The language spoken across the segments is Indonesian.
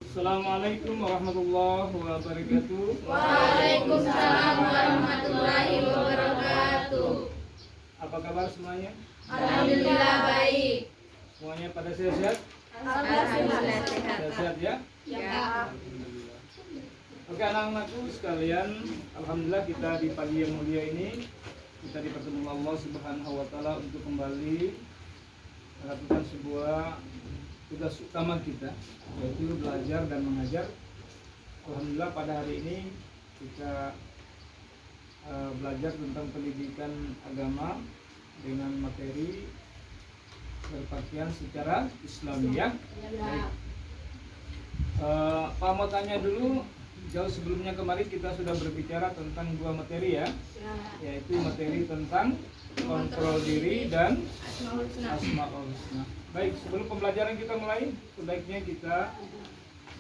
Assalamualaikum warahmatullahi wabarakatuh. Waalaikumsalam warahmatullahi wabarakatuh. Apa kabar semuanya? Alhamdulillah baik. Semuanya pada sehat-sehat? Alhamdulillah sehat. Sehat ya? Ya. Oke anak-anakku sekalian, alhamdulillah kita di pagi yang mulia ini kita dipertemukan Allah Subhanahu wa taala untuk kembali melakukan sebuah tugas utama kita, yaitu belajar dan mengajar. Alhamdulillah pada hari ini kita belajar tentang pendidikan agama dengan materi berpakaian secara Islamiah. Pak mau tanya dulu, jauh sebelumnya kemarin kita sudah berbicara tentang dua materi ya, yaitu materi tentang kontrol diri dan Asmaul Husna. Baik, sebelum pembelajaran kita mulai, sebaiknya kita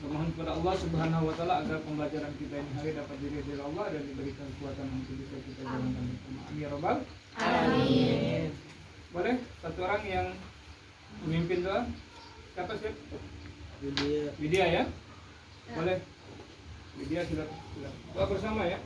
memohon kepada Allah Subhanahu wa taala agar pembelajaran kita ini hari dapat diridhai Allah dan diberikan kekuatan untuk bisa kita jalankan bersama. Amin ya rabbal alamin. Boleh satu orang yang memimpin doa? Siapa sih? Widya ya? Boleh. Widya silakan. Doa bersama ya.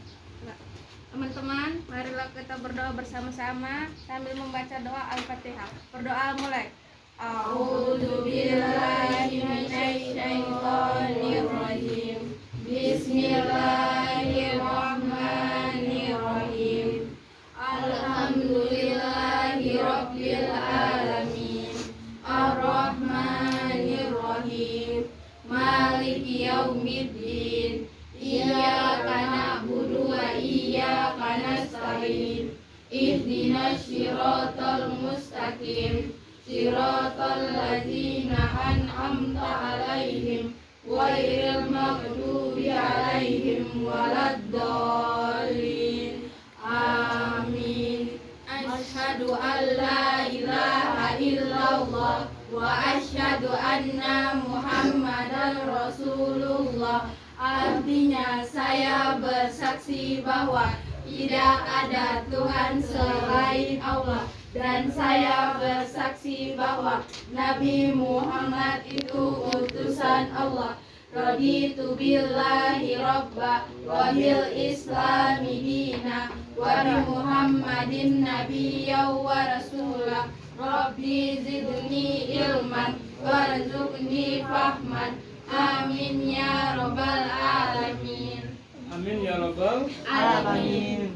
Teman-teman, marilah kita berdoa bersama-sama sambil membaca doa Al-Fatihah. Berdoa mulai. A'udzubillahi minasyaitonirrajim. Bismillahirrahmanirrahim. Alhamdulillahirabbil alamin. Arrahmanirrahim. Maliki yaumiddin. Iyyaka na'budu wa iyyaka nasta'in. Ihdinas siratal mustaqim. Siratal ladzina an'amta 'alaihim ghairil maghdubi 'alaihim waladdallin. Amin. Asyhadu an la ilaha illallah wa asyhadu anna Muhammadan Rasulullah. Artinya saya bersaksi bahwa tidak ada Tuhan selain Allah, dan saya bersaksi bahwa Nabi Muhammad itu utusan Allah. Raditu billahi rabba wa bil islami dina wa bi Muhammadin nabiyya wa rasulah. Rabbi zidni ilman warzuqni fahman. Amin ya rabbal alamin. Amin ya rabbal Alamin.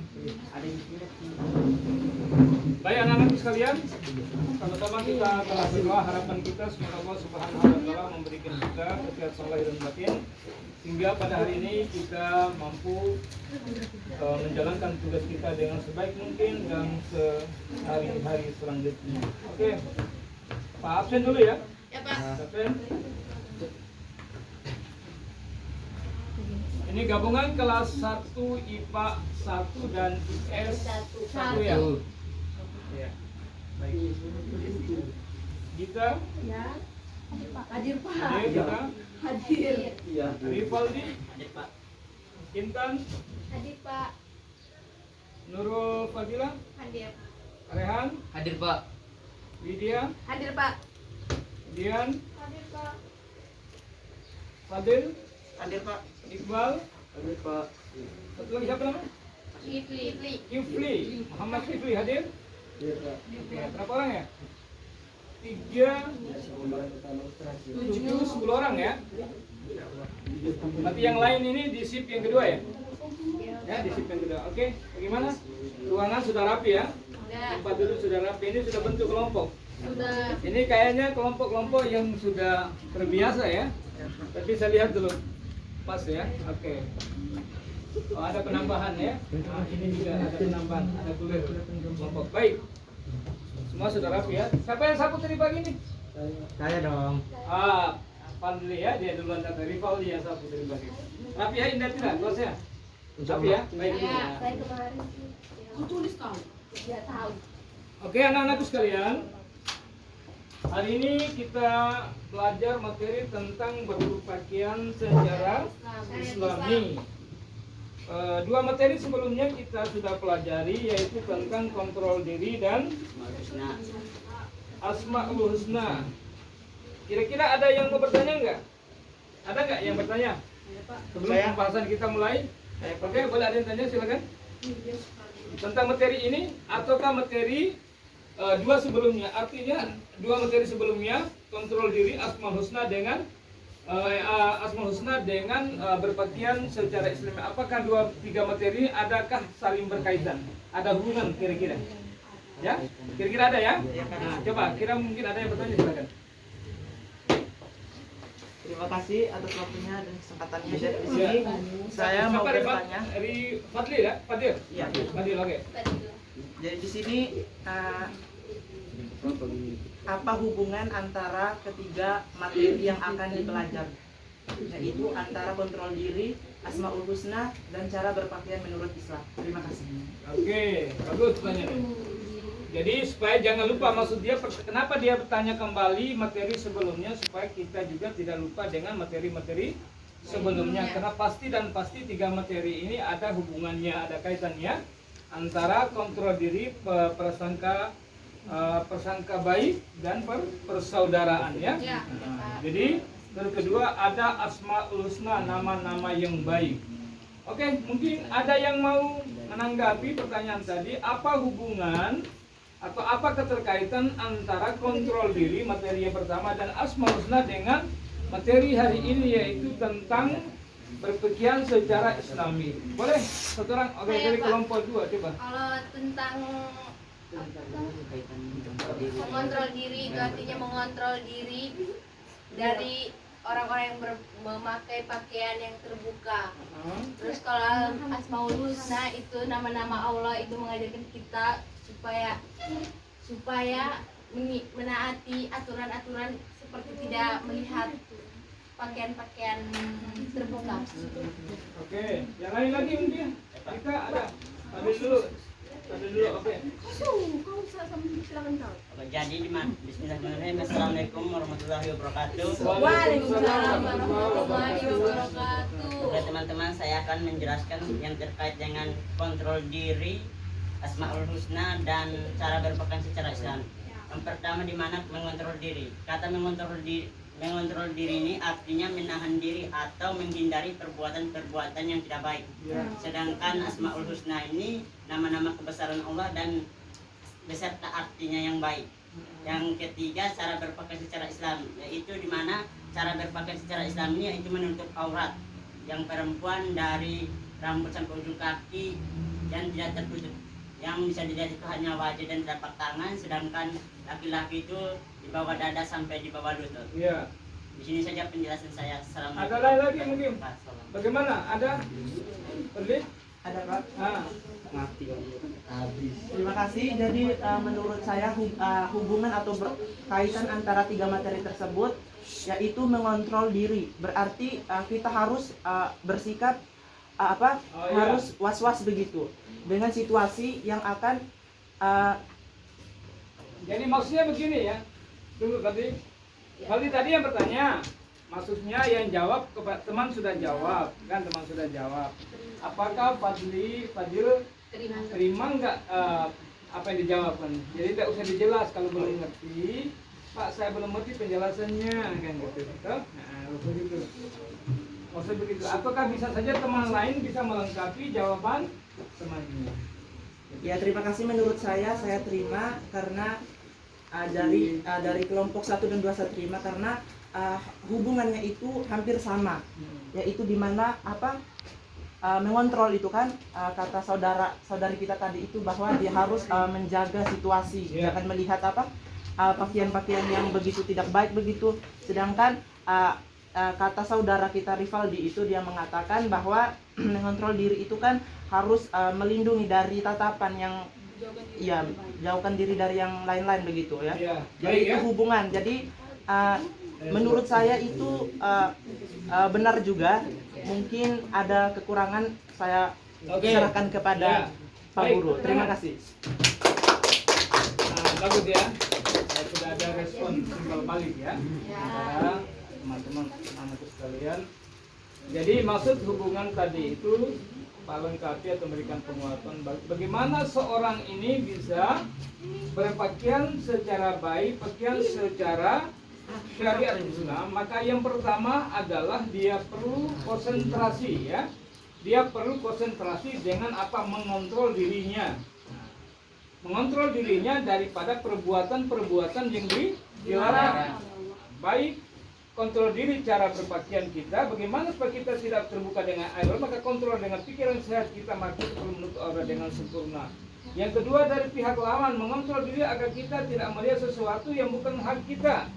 Baik anak-anak sekalian, sama-sama kita telah berdoa, harapan kita semoga Allah Subhanahu wa taala memberikan kita kesehatan lahir dan batin sehingga pada hari ini kita mampu menjalankan tugas kita dengan sebaik mungkin dan sehari-hari selanjutnya. Oke. Pak absen dulu ya. Ya Pak. Absen. Ini gabungan kelas 1 IPA 1 dan IPS 1 ya. Ya. Baik. Gita? Ya. Hadir Pak. Hadir Gita? Hadir. Iya. Rivaldi? Hadir Pak. Intan? Hadir Pak. Nurul Fadilah? Hadir. Rehan? Hadir Pak. Widya? Hadir Pak. Dian? Hadir Pak. Fadil? Hadir Pak. Iqbal? Hadir Pak. Satu lagi siapa namanya? Kifli. Kifli. Muhammad Kifli hadir? Hadir Pak. Oke, berapa orang ya? 3, 7, 10 orang ya? Berarti yang lain ini di shift yang kedua ya? Ya, di shift yang kedua. Oke, bagaimana? Ruangan sudah rapi ya? Sudah. Tempat duduk sudah rapi. Ini sudah bentuk kelompok. Sudah. Ini kayaknya kelompok-kelompok yang sudah terbiasa ya. Tapi saya lihat dulu. Pas ya? Oke. Oh, ada penambahan ya? Nah, ini juga ada penambahan. Ada kulit kelompok. Baik. Semua sudah rapi ya. Siapa yang sapu tadi pagi ini? Saya dong. Fadli ya, dia duluan kata Rivaldi yang sapu tadi pagi. Rapi ya, indah tidak? Kelasnya? Rapi ya? Baik. Ya, saya kemarin tulis tahu. Ya tahu. Oke anak-anakku sekalian, hari ini kita belajar materi tentang berpakaian secara Islami. Dua materi sebelumnya kita sudah pelajari, yaitu tentang kontrol diri dan Asmaul Husna. Kira-kira ada yang mau bertanya enggak? Ada nggak yang bertanya? Sebelum Saya. pembahasan kita mulai. Oke, boleh ada yang tanya, silakan. Tentang materi ini ataukah materi dua sebelumnya? Artinya dua materi sebelumnya, kontrol diri, asmaul husna dengan berpakaian secara Islami. Apakah tiga materi adakah saling berkaitan? Ada hubungan kira-kira? Ya, kira-kira ada ya? Nah, coba, kira mungkin ada yang bertanya, silakan. Terima kasih atas waktunya dan kesempatannya. Jadi di Ya. sini saya mau Siapa, Rifat? bertanya. Fadli ya? Fadil? Iya. Fadil, oke. Jadi di sini apa hubungan antara ketiga materi yang akan dipelajari? Yaitu antara kontrol diri, asmaul husna, dan cara berpakaian menurut Islam. Terima kasih. Oke, bagus pertanyaannya. Jadi supaya jangan lupa, maksud dia kenapa dia bertanya kembali materi sebelumnya supaya kita juga tidak lupa dengan materi-materi sebelumnya. Karena pasti tiga materi ini ada hubungannya, ada kaitannya antara kontrol diri, prasangka baik dan persaudaraan ya. Jadi terus kedua ada asmaul husna, nama-nama yang baik. Oke, mungkin ada yang mau menanggapi pertanyaan tadi, apa hubungan atau apa keterkaitan antara kontrol diri materi yang pertama dan asmaul husna dengan materi hari ini, yaitu tentang berpakaian secara Islami. Boleh satu orang? Oke, dari kelompok dua coba. Kalau tentang mengontrol diri itu artinya mengontrol diri dari orang-orang yang memakai pakaian yang terbuka. Terus kalau asmaul husna itu nama-nama Allah, itu mengajarkan kita supaya menaati aturan-aturan seperti tidak melihat pakaian-pakaian terbuka. Oke, yang lain lagi mungkin? Kita ada. Ada dulu. Oke. Jadi bismillahirrahmanirrahim. Assalamualaikum warahmatullahi wabarakatuh. Waalaikumsalam warahmatullahi wabarakatuh. Oke teman-teman, saya akan menjelaskan yang terkait dengan kontrol diri, asmaul husna, dan cara berpakaian secara Islam. Yang pertama, di mana mengontrol diri. Kata mengontrol diri ini artinya menahan diri atau menghindari perbuatan-perbuatan yang tidak baik. Sedangkan asmaul husna ini nama-nama kebesaran Allah dan beserta artinya yang baik. Yang ketiga, cara berpakaian secara Islam, yaitu di mana cara berpakaian secara Islam ini yaitu menutup aurat. Yang perempuan dari rambut sampai ujung kaki dan tidak tertutup. Yang bisa dilihat itu hanya wajah dan telapak tangan, sedangkan laki-laki itu di bawah dada sampai di bawah lutut. Iya. Di sini saja penjelasan saya. Assalamualaikum. Ada lain lagi mungkin? Bagaimana? Ada? Perli? Ada Pak? Mati. Terima kasih. Jadi menurut saya hubungan atau berkaitan antara tiga materi tersebut yaitu mengontrol diri. Berarti kita harus bersikap harus was-was begitu dengan situasi yang akan jadi maksudnya begini ya. Tunggu tadi. Tadi yang bertanya, maksudnya yang jawab teman sudah jawab, kan teman sudah jawab. Apakah Fadil terima nggak apa yang dijawabkan? Jadi tidak usah dijelas kalau belum ngerti. Pak, saya belum ngerti penjelasannya, kan gitu. Nah, begitu. Maksudnya begitu. Ataukah bisa saja teman lain bisa melengkapi jawaban temannya? ya terima kasih. Menurut saya terima karena dari kelompok 1 dan 2 saya terima karena hubungannya itu hampir sama, yaitu dimana mengontrol itu kan kata saudari kita tadi itu bahwa dia harus menjaga situasi, jangan melihat pakaian-pakaian yang begitu tidak baik begitu. Sedangkan kata saudara kita Rivaldi itu dia mengatakan bahwa mengontrol diri itu kan harus melindungi dari tatapan yang jauhkan diri dari yang lain-lain begitu ya. Jadi itu hubungan. Jadi menurut saya itu benar juga. Mungkin ada kekurangan, saya serahkan kepada Pak Guru. Terima kasih. Bagus ya. Sudah ada respon timbal balik ya. Antara teman-teman anak sekalian. Jadi maksud hubungan tadi itu melengkapi atau memberikan penguatan bagaimana seorang ini bisa berpakaian secara baik, pakaian secara syariat Islam, maka yang pertama adalah dia perlu konsentrasi ya. Dia perlu konsentrasi dengan apa? Mengontrol dirinya. Mengontrol dirinya daripada perbuatan-perbuatan yang dilarang. Baik kontrol diri cara berpakaian kita, bagaimana supaya kita tidak terbuka dengan air, maka kontrol dengan pikiran sehat kita, maka kita perlu menutup aurat dengan sempurna. Yang kedua dari pihak lawan, mengontrol diri agar kita tidak melihat sesuatu yang bukan hak kita.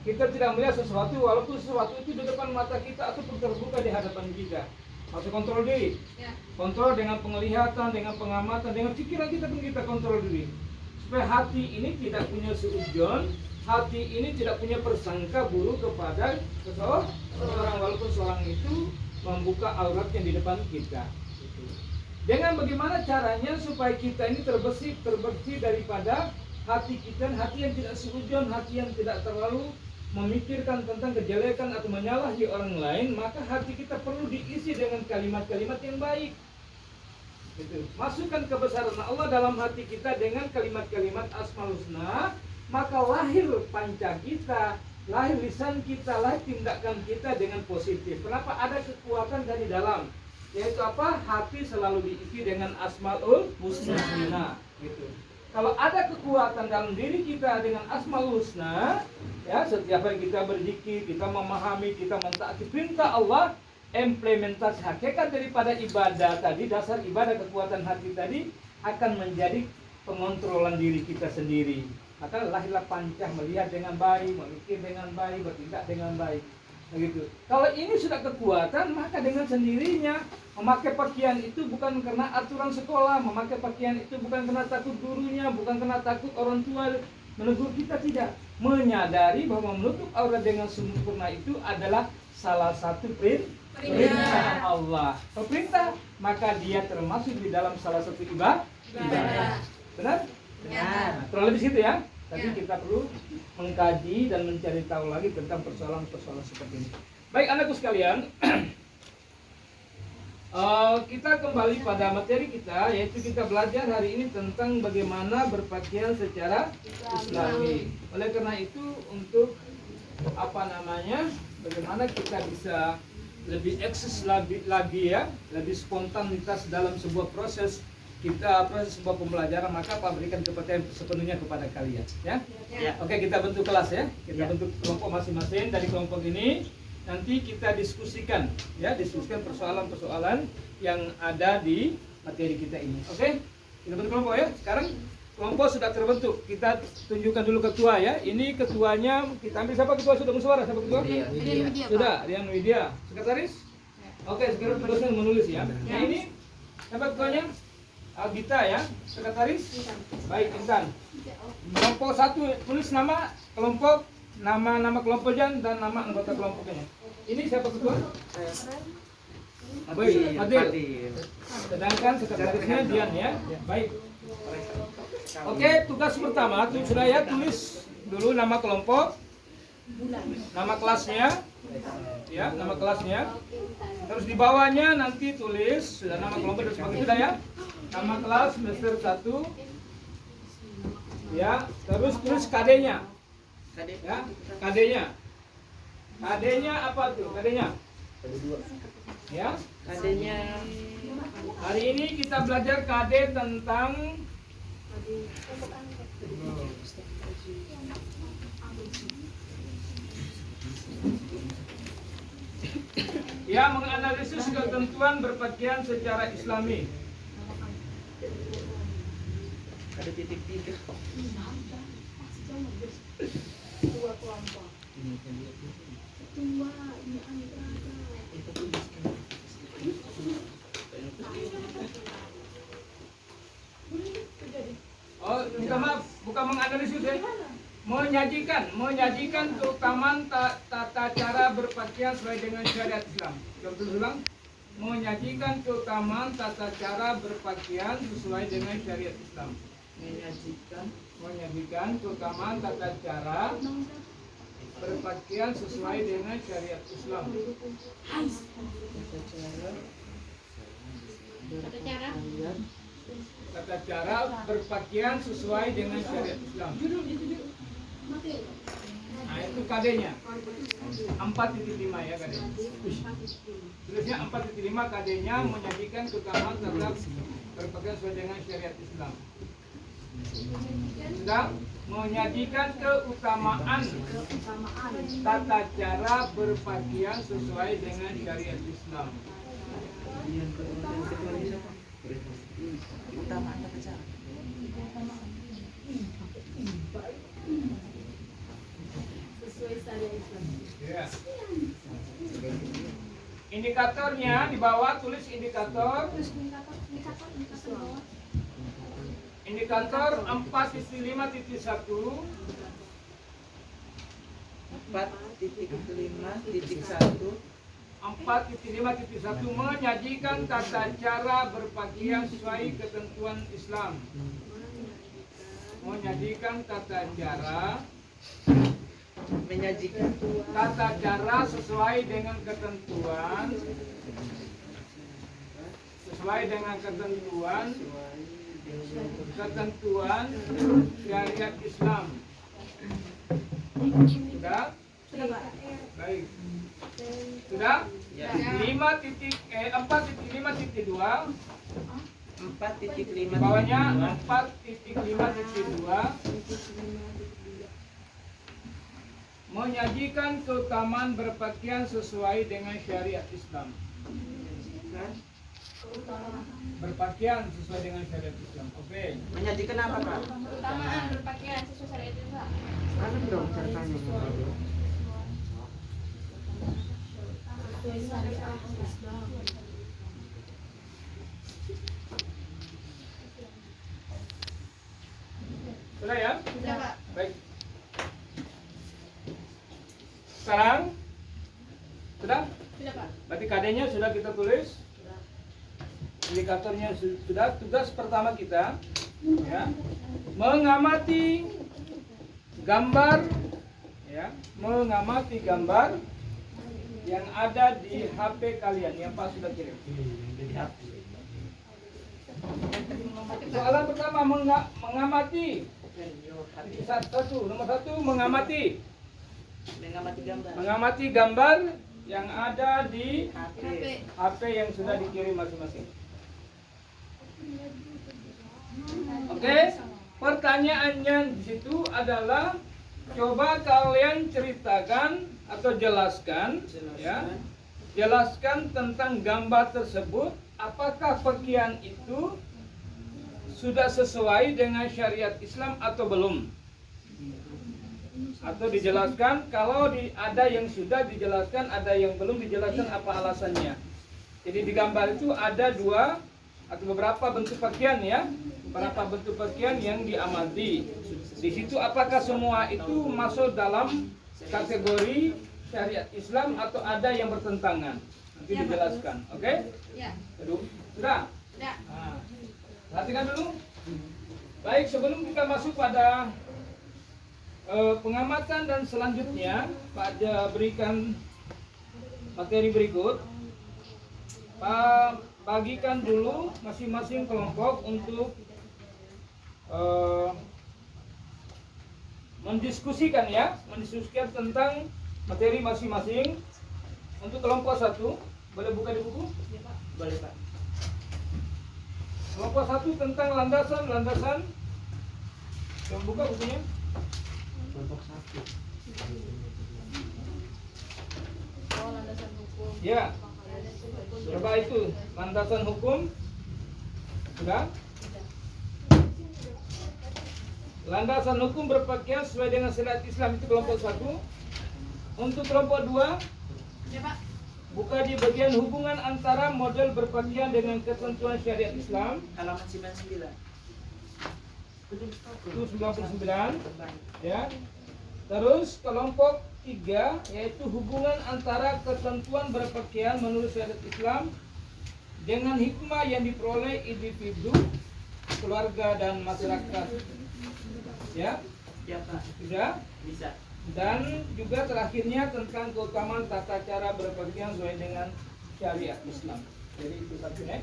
Kita tidak melihat sesuatu walaupun sesuatu itu di depan mata kita atau terbuka di hadapan kita. Masih kontrol diri. Kontrol dengan penglihatan, dengan pengamatan, dengan pikiran kita pun kita kontrol diri. Supaya hati ini tidak punya suudzon, hati ini tidak punya persangka buruk kepada seseorang walaupun seorang itu membuka auratnya di depan kita. Dengan bagaimana caranya supaya kita ini terbersih daripada hati kita, hati yang tidak suudzon, hati yang tidak terlalu memikirkan tentang kejelekan atau menyalahi orang lain, maka hati kita perlu diisi dengan kalimat-kalimat yang baik. Gitu. Masukkan kebesaran Allah dalam hati kita dengan kalimat-kalimat Asmaul Husna, maka lahir panca kita, lahir lisan kita, lahir tindakan kita dengan positif. Kenapa? Ada kekuatan dari dalam, yaitu apa? Hati selalu diisi dengan Asmaul Husna. Gitu. Kalau ada kekuatan dalam diri kita dengan Asmaul Husna, ya, setiap hari kita berzikir, kita memahami, kita mentaati perintah Allah, implementasi hakikat daripada ibadah tadi, dasar ibadah kekuatan hati tadi akan menjadi pengontrolan diri kita sendiri. Maka lahirlah pancah, melihat dengan baik, memikir dengan baik, bertindak dengan baik. Begitu. Kalau ini sudah kekuatan, maka dengan sendirinya memakai pakaian itu bukan karena aturan sekolah, memakai pakaian itu bukan karena takut gurunya, bukan karena takut orang tua menegur kita, tidak. Menyadari bahwa menutup aurat dengan sempurna itu adalah salah satu perintah Allah. Perintah, maka dia termasuk di dalam salah satu ibadah. Benar? Benar. Terlalu di situ ya. Tapi kita perlu mengkaji dan mencari tahu lagi tentang persoalan-persoalan seperti ini. Baik anakku sekalian, kita kembali pada materi kita, yaitu kita belajar hari ini tentang bagaimana berpakaian secara Islami. Oleh karena itu, untuk bagaimana kita bisa lebih eksis lagi ya, lebih spontanitas dalam sebuah proses sebuah pembelajaran, maka Pak berikan kepercayaan sepenuhnya kepada kalian ya. Oke, kita bentuk kelas ya, kita bentuk kelompok masing-masing. Dari kelompok ini nanti kita diskusikan persoalan-persoalan yang ada di materi kita ini. Oke, kita bentuk kelompok ya. Sekarang kelompok sudah terbentuk, kita tunjukkan dulu ketua ya. Ini ketuanya, kita ambil siapa ketua, sudah bersuara siapa ketua? Sudah, Rian Widya. Sekretaris? Oke, sekarang tugasnya menulis ya. Nah ini siapa ketuanya? Gita ya, sekretaris. Baik, Intan. Kelompok 1 tulis nama kelompok, nama kelompok dan nama anggota kelompoknya. Ini siapa ketua? Baik, Adil. Sedangkan sekretarisnya Dian ya. Baik. Oke, tugas pertama sudah ya, tulis dulu nama kelompok, nama kelasnya, ya, nama kelasnya. Terus di bawahnya nanti tulis sudah nama kelompok dan sebagainya sudah ya. Nama kelas semester 1 ya, terus tulis KD-nya ya, KD-nya apa tuh, KD-nya ya, KD-nya hari ini kita belajar KD tentang ya, menganalisis ketentuan berpakaian secara Islami. Ada titik 3. Dua kelompok. Oh, minta maaf, bukan menganalisis ya. Menyajikan keutamaan tata cara berpakaian sesuai dengan syariat Islam. Coba ulang. Menyajikan keutamaan tata cara berpakaian sesuai dengan syariat Islam. Menyajikan keutamaan tata cara berpakaian sesuai dengan syariat Islam. Tata cara berpakaian sesuai dengan syariat Islam. Nah, itu KD-nya 4.5 ya KD. Tulisnya 4.5 KD-nya menyajikan keutamaan tetap berpegang sesuai dengan syariat Islam. Sedang menyajikan keutamaan tata cara berpakaian sesuai dengan syariat Islam. Keutamaan tata cara. Sesuai syariat Islam. Ya. Indikatornya di bawah tulis indikator. Indikator 4.5.1 4.5.1 4.5.1 menyajikan tata cara berpakaian sesuai ketentuan Islam. Menyajikan tata cara sesuai dengan ketentuan syariat Islam. Sudah? Baik. Sudah? Ya. 4.5.2 di 4.5 bawahnya 4.5.2 menyajikan keutamaan berpakaian sesuai dengan syariat Islam. Berpakaian sesuai dengan syariat Islam. Oke. menyajikan apa, Pak? Keutamaan berpakaian sesuai syariat Islam. Ada dong ceritanya. Sesuai syariat Islam. Sudah ya? Sudah, Pak. Baik. Sekarang sudah? Sudah, Pak. Berarti KD-nya sudah kita tulis. Indikatornya sudah. Tugas pertama kita ya, mengamati gambar ya, mengamati gambar yang ada di HP kalian yang Pak sudah kirim. Soalan pertama mengamati. Nomor satu mengamati gambar yang ada di HP yang sudah dikirim masing-masing. Oke, pertanyaannya di situ adalah coba kalian ceritakan atau jelaskan ya. Jelaskan tentang gambar tersebut, apakah pakaian itu sudah sesuai dengan syariat Islam atau belum? Atau dijelaskan, kalau ada yang sudah dijelaskan, ada yang belum dijelaskan, apa alasannya. Jadi di gambar itu ada dua atau beberapa bentuk pakaian ya, beberapa bentuk pakaian yang diamati. Di situ apakah semua itu masuk dalam kategori syariat Islam atau ada yang bertentangan? Nanti dijelaskan, oke? Ya. Sudah? Sudah. Nah, perhatikan dulu. Baik, sebelum kita masuk pada pengamatan dan selanjutnya, Pak berikan materi berikut. Pak bagikan dulu masing-masing kelompok untuk mendiskusikan tentang materi masing-masing. Untuk kelompok 1, boleh buka di buku? Boleh, Pak. Kelompok 1 tentang landasan. Coba buka bukunya. Kelompok 1. Oh, landasan hukum. Ya. Coba itu landasan hukum. Sudah? Landasan hukum berpakaian sesuai dengan syariat Islam, itu kelompok 1. Untuk kelompok 2, Ya, Pak. buka di bagian hubungan antara model berpakaian dengan ketentuan syariat Islam. Halaman 99. Itu 99 ya. Terus kelompok 3 yaitu hubungan antara ketentuan berpakaian menurut syariat Islam dengan hikmah yang diperoleh individu, keluarga dan masyarakat. Ya, Ya, Pak. sudah. Bisa. Dan juga terakhirnya tentang keutamaan tata cara berpakaian sesuai dengan syariat Islam. Jadi itu satu ya.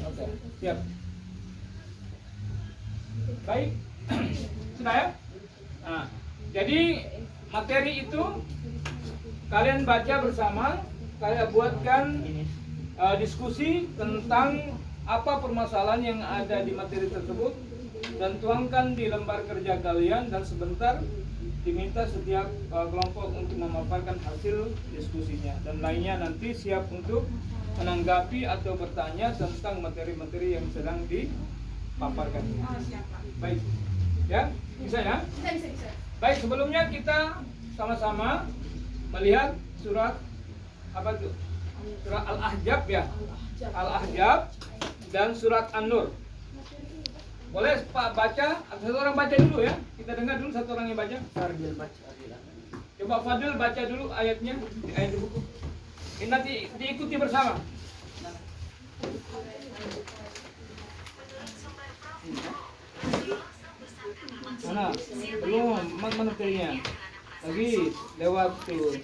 Oke, siap. Baik, sudah ya. Nah, jadi materi itu kalian baca bersama, kalian buatkan diskusi tentang apa permasalahan yang ada di materi tersebut dan tuangkan di lembar kerja kalian, dan sebentar diminta setiap kelompok untuk memaparkan hasil diskusinya, dan lainnya nanti siap untuk menanggapi atau bertanya tentang materi-materi yang sedang dipaparkan. Baik, ya, bisa ya? Bisa. Baik, sebelumnya kita sama-sama melihat surat apa tuh? Surat Al-Ahzab ya. Al-Ahzab dan surat An-Nur. Boleh Pak baca? Satu orang baca dulu ya. Kita dengar dulu satu orang yang baca. Fardil baca. Coba Fadil baca dulu ayatnya, ayat di buku. Ini nanti diikuti bersama. Mana? Belum, mana materinya? Lagi lewat tuh.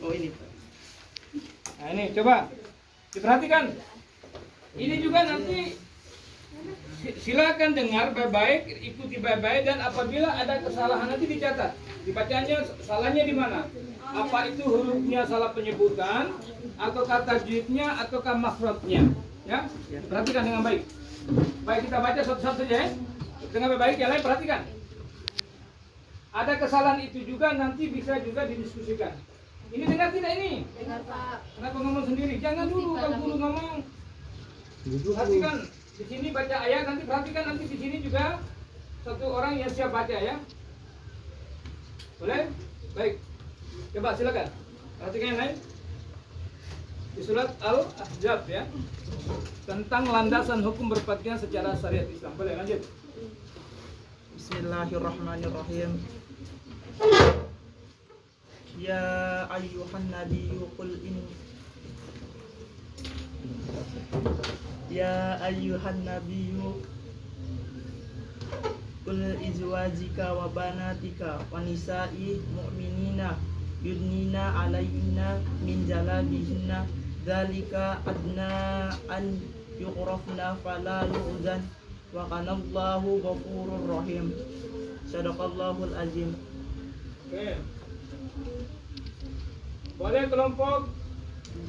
Oh ini. Nah ini coba diperhatikan. Ini juga nanti silakan dengar baik-baik, ikuti baik-baik, dan apabila ada kesalahan nanti dicatat. Dibacanya salahnya di mana? Apa itu hurufnya salah penyebutan, atau kata tajwidnya, ataukah makhrajnya? Ya, perhatikan dengan baik. Baik, kita baca satu-satu saja ya. Dengan baik-baik, yang lain perhatikan. Ada kesalahan itu juga nanti bisa juga didiskusikan. Ini dengar tidak ini? Dengar Pak. Kenapa ngomong sendiri? Jangan dulu kalau guru ngomong. Perhatikan di sini baca ayat, nanti perhatikan nanti di sini juga satu orang yang siap baca ya. Boleh? Baik. Coba silakan. Perhatikan yang lain. Di surat Al-Ahzab ya. Tentang landasan hukum berpakaian secara syariat Islam. Boleh lanjut. Bismillahirrahmanirrahim. Ya ayyuhan nabiyyu qul in Ya ayyuhan nabiyyu qul izwajika wa banatika wa nisa'i mu'minina yudnina 'alayhinna min jalabihinna dzalika adna an yuqrafna fala yu'zan wa kana Allahu ghafurur rahim. Shadaqallahul azim. Oke. Boleh kelompok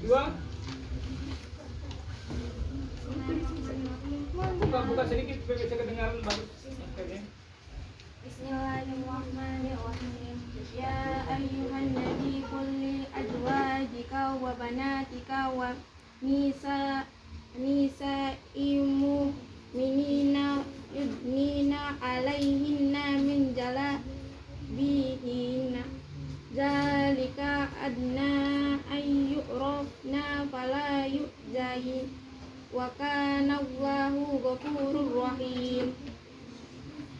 2? Buka sedikit supaya bisa kedengaran bagus. Oke. Bismillahirrahmanirrahim. Ya ayyuhan nabi qul li azwajika wa banatika wa nisa'il mu'minina yudnina 'alaihinna min jalabihinna dzalika adna ayyurafna fala yu'zahin wa kana Allahu ghafurur rahim.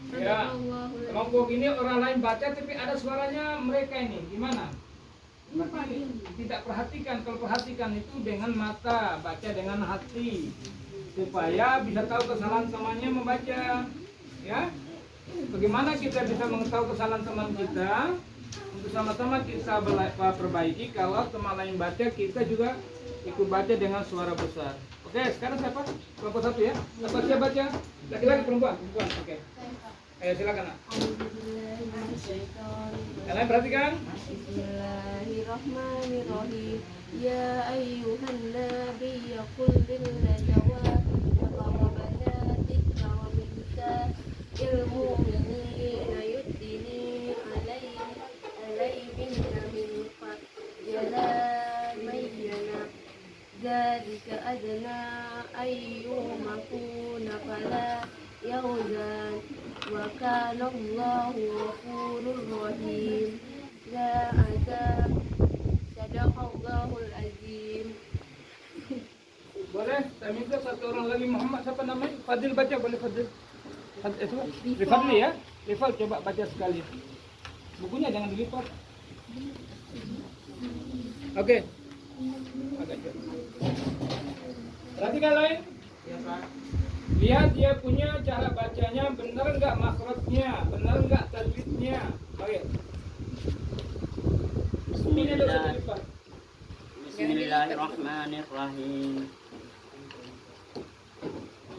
Ya, kelompok ini orang lain baca tapi ada suaranya mereka ini gimana? Tidak perhatikan. Kalau perhatikan itu dengan mata, baca dengan hati, supaya bisa tahu kesalahan temannya membaca. Ya, bagaimana kita bisa mengetahui kesalahan teman kita? Untuk sama-sama kita perbaiki. Kalau teman lain baca, kita juga ikut baca dengan suara besar. Oke, sekarang siapa? Kelompok 1 ya. Siapa baca? Laki-laki, perempuan? Perempuan. Oke. Ayo silakan nak. Kalian perhatikan. Bismillahirrahmanirrahim. Ya ayyuhan nabiy qul lil azwajika wa banatika wa nisa'il mu'minina yudnina 'alaihinna min jalabihinna dzalika adna ayyumakuna fala yawzan wa kana Allahu ghafurur rahim. La azab sadaqallahul azim. Boleh, saya minta satu orang lagi Muhammad, siapa namanya? Fadil baca, boleh Fadil? Fadil ya? Rifal coba baca sekali. Bukunya jangan dilipat. Oke. Agak jauh. Perhatikan lain. Ya Pak. Lihat dia punya cara bacanya, benar enggak makhrajnya, benar enggak tajwidnya. Baik. Bukunya ada satu lipat. Bismillahirrahmanirrahim.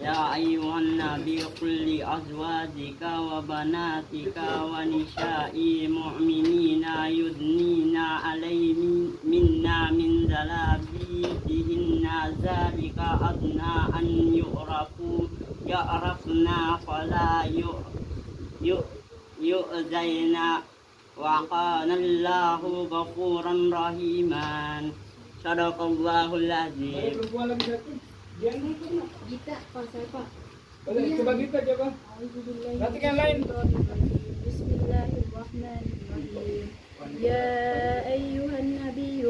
يا أيها النبي قل لأزواجك وبناتك ونساء المؤمنين يدنين عليهن من جلابيبهن ذلك أدنى أن يعرفن فلا يؤذين وكان الله غفورا رحيما صدق الله Boleh العظيم. perempuan lagi satu. Dia ni kan? Gita, Pak saya Pak. Boleh coba kita coba. Nanti yang lain. Bismillahirrahmanirrahim. Ya ayyuhan nabiy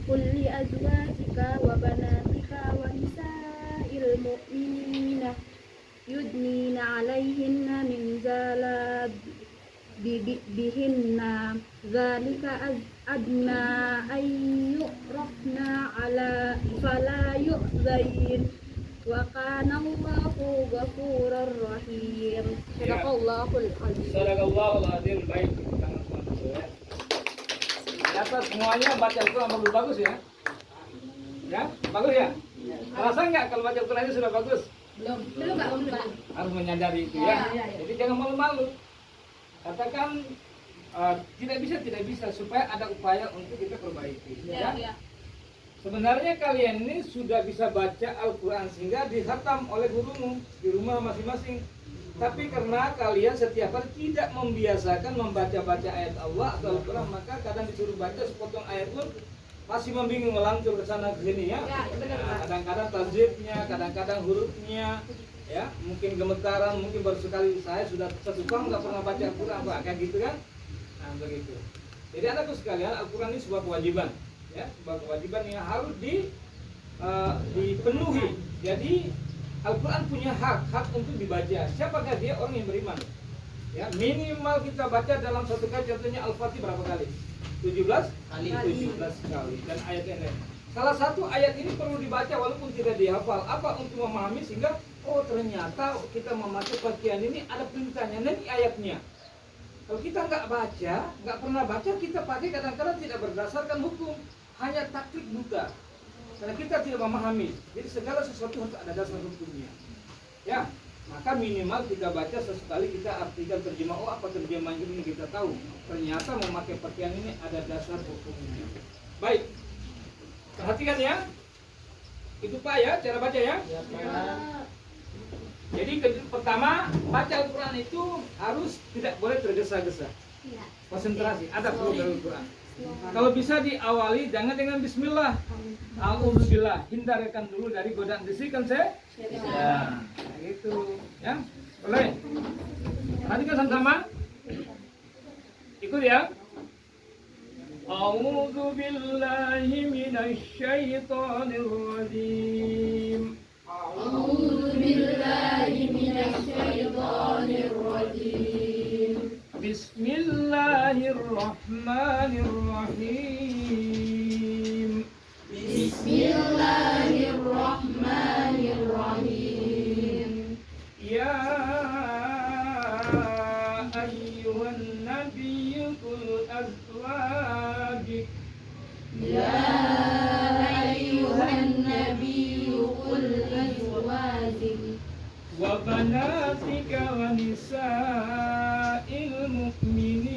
qul li azwajika wa banatika wa nisa'il mu'minina yudnina 'alayhinna min jalabibihinna dzalika adna ay yu'rafna 'ala fala yu'zain wa kana Allahu ghafurur rahim. Sadaqallahul azim. Sadaqallahul azim. Baik, tangan semua dulu ya. Ternyata semuanya baca Al-Quran bagus ya. Ya, bagus ya. Rasa nggak kalau baca Al-Quran sudah bagus? Belum Pak, belum Pak. Harus menyadari itu ya. Jadi jangan malu-malu. Katakan tidak bisa supaya ada upaya untuk kita perbaiki. Ya. Sebenarnya kalian ini sudah bisa baca Al-Quran sehingga dihatam oleh gurumu di rumah masing-masing. Tapi karena kalian setiap hari tidak membiasakan membaca-baca ayat Allah atau Al-Quran, maka kadang disuruh baca sepotong ayat pun masih membingung, melantur ke sana ke sini ya. Kadang-kadang tajwidnya, kadang-kadang hurufnya, ya mungkin gemetaran, mungkin baru sekali saya sudah satu tahun nggak pernah baca Al-Quran, Pak, kayak gitu kan? Nah begitu. Jadi anakku sekalian, Al-Quran ini sebuah kewajiban. Ya, sebuah kewajiban yang harus dipenuhi. Jadi Al-Quran punya hak untuk dibaca. Siapakah dia? Orang yang beriman. Ya, minimal kita baca dalam satu kali, contohnya Al-Fatih berapa kali? 17 kali. 17 kali. Dan ayat ini. Salah satu ayat ini perlu dibaca walaupun tidak dihafal. Apa? Untuk memahami sehingga oh ternyata kita memakai pakaian ini ada perintahnya. Nanti ayatnya. Kalau kita nggak baca, nggak pernah baca, kita pakai kadang-kadang tidak berdasarkan hukum. Hanya taklid buta, karena kita tidak memahami. Jadi segala sesuatu harus ada dasar hukumnya. Ya, maka minimal kita baca sesekali, kita artikan terjemah. Oh, apa terjemahan ini kita tahu. Ternyata memakai pakaian ini ada dasar hukumnya. Baik, perhatikan ya. Itu Pak ya, cara baca ya. Jadi pertama, baca Al-Quran itu harus tidak boleh tergesa-gesa. Konsentrasi, ada perlu dalam Al-Quran. Kalau bisa diawali jangan dengan bismillah. Alhamdulillah, hindarkan dulu dari godaan bisikan saya. Ya, gitu ya. Boleh. Perhatikan sama-sama. Ikut ya. A'udzu billahi minasy syaithanir rajim. A'udzu billahi minasy syaithanir rajim. Bismillahirrahmanirrahim. Bismillahirrahmanirrahim. Ya ayyuhan nabiyyu qul azwajik. Ya ayyuhan nabiyyu qul azwajik Wa banatika wa nisa'il mu'minin.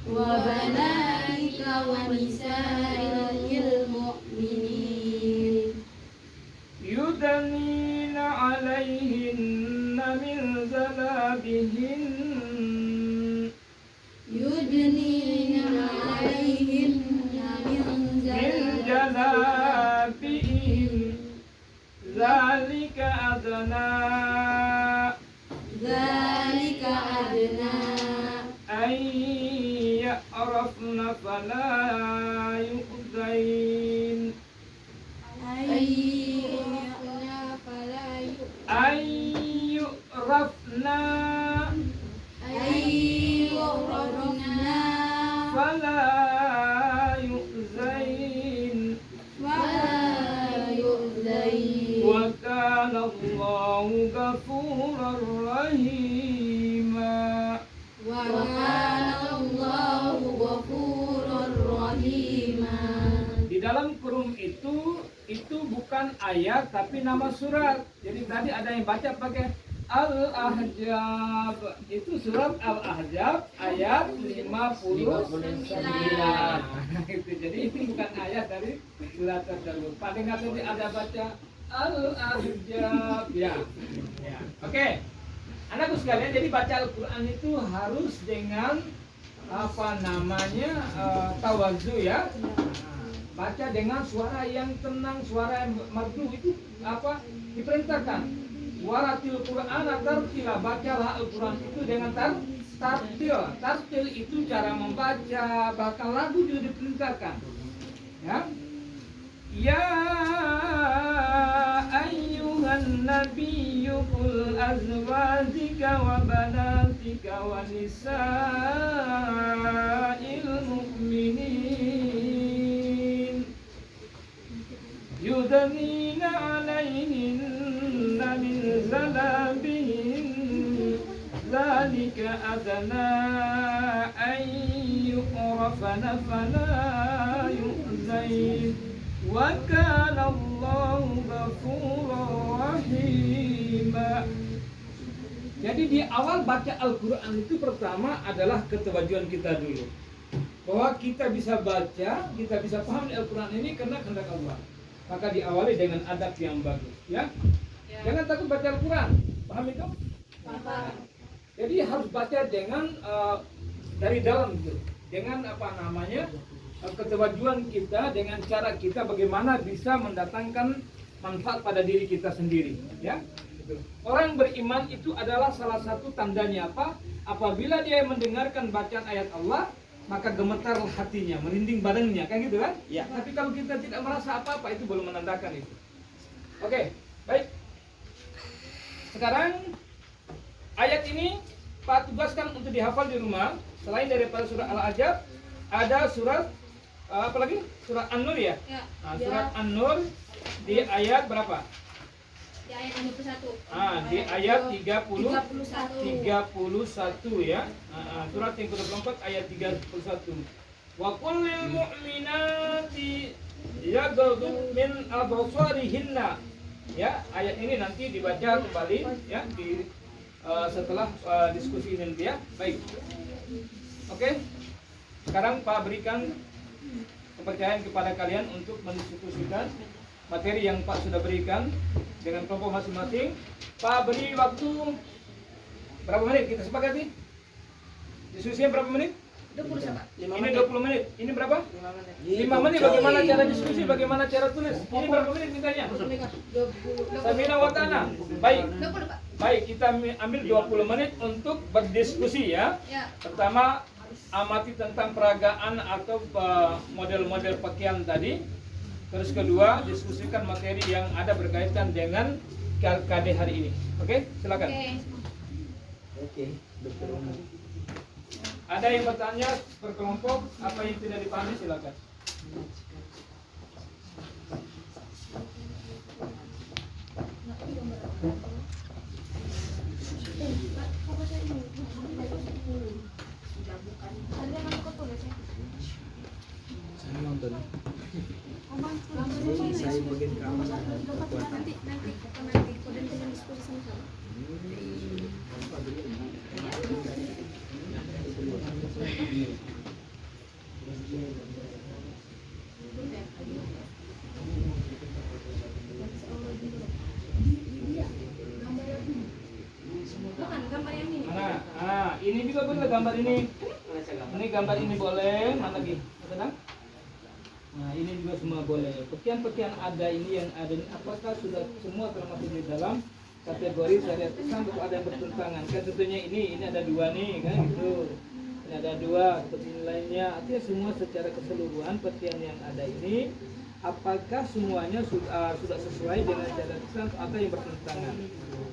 wa banatika wa nisa'il mu'minin Yudanina 'alayhinna min zalabihin. yudnina 'alayhinna min Jalabihim. Zalika adna ay ya'rafna fala yu'zain. Ay yu'rafna fala yu'zain. Wa kana Allahu ghafurar rahima. Di dalam kurung itu itu bukan ayat tapi nama surat. Jadi tadi ada yang baca pakai Al-Ahzab. Itu surat Al-Ahzab ayat 59. Itu jadi itu bukan ayat dari surat tersebut. Pada tadi ada baca Al-Ahzab ya. Ya. Oke. Anakku sekalian, jadi baca Al-Qur'an itu harus dengan apa namanya tawadhu ya. Baca dengan suara yang tenang, suara yang merdu itu apa diperintahkan. Waratil Qur'an tartila, bacalah Al-Qur'an itu dengan tartil. Tartil itu cara membaca, bahkan lagu juga diperintahkan. Ya. Ya ayyuhan nabiyyu qul azwajika wa banatika wa nisa'il mu'minin yudnina 'alaihinna min jalabihin dzalika adna an yu'rafna fala yu'zain wa kana Allahu ghafurur rahim. Jadi di awal baca Al-Qur'an itu pertama adalah ketawajuan kita dulu. Bahwa kita bisa baca, kita bisa paham di Al-Qur'an ini karena kehendak Allah. Maka diawali dengan adab yang bagus, ya. Jangan takut baca Al-Qur'an. Paham itu? Paham. Jadi harus baca dengan dari dalam gitu. Dengan apa namanya? Ketawajuan kita, dengan cara kita bagaimana bisa mendatangkan manfaat pada diri kita sendiri, ya. Orang beriman itu adalah salah satu tandanya apa? Apabila dia mendengarkan bacaan ayat Allah, maka gemetar hatinya, merinding badannya, kan gitu kan? Ya. Tapi kalau kita tidak merasa apa-apa, itu belum menandakan itu. Oke, baik. Sekarang ayat ini Pak tugaskan untuk dihafal di rumah. Selain daripada surah Al-Ahzab, ada surat apa lagi? Surat An-Nur ya? Ya. Nah, surat An-Nur di ayat berapa? Di ayat 51. Di ayat 31 ya. Surat yang ke-24 ayat 31. Wa qul lil mu'minati yaghuddu min absarihinna. Ya, ayat ini nanti dibaca kembali ya di setelah diskusi ini nanti ya. Baik. Oke. Sekarang Pak berikan kepercayaan kepada kalian untuk mendiskusikan materi yang Pak sudah berikan dengan kelompok masing-masing. Pak beri waktu berapa menit? Kita sepakati diskusinya berapa menit? 20 sama. Ini 20 menit. Ini berapa? 5 menit. Gitu. Bagaimana cara diskusi? Bagaimana cara tulis? Ini berapa menit mintanya? 20. Samina wa ta'ala. Baik. 20 Pak. Baik, kita ambil 20 menit untuk berdiskusi ya. Ya. Pertama, amati tentang peragaan atau model-model pakaian tadi. Terus kedua, diskusikan materi yang ada berkaitan dengan KD hari ini. Oke, silakan. Oke, Dokter Umar. Ada yang bertanya berkelompok, apa yang tidak dipahami silakan. Saya nonton. Saya bagian kamu. nanti kemudian kita diskusi sama-sama. Bukan gambar yang ini. Mana? Ini juga boleh gambar ini. Ini gambar ini boleh. Mana lagi? Tenang. Nah, ini juga semua boleh. Pekian-pekian ada ini yang ada ini. Apakah sudah semua termasuk di dalam kategori syariat Islam atau ada yang bertentangan? Kan tentunya ini ada dua nih, kan gitu. Ini ada dua, seperti ini lainnya. Artinya semua secara keseluruhan pekian yang ada ini, apakah semuanya sudah sesuai dengan syariat Islam atau yang bertentangan?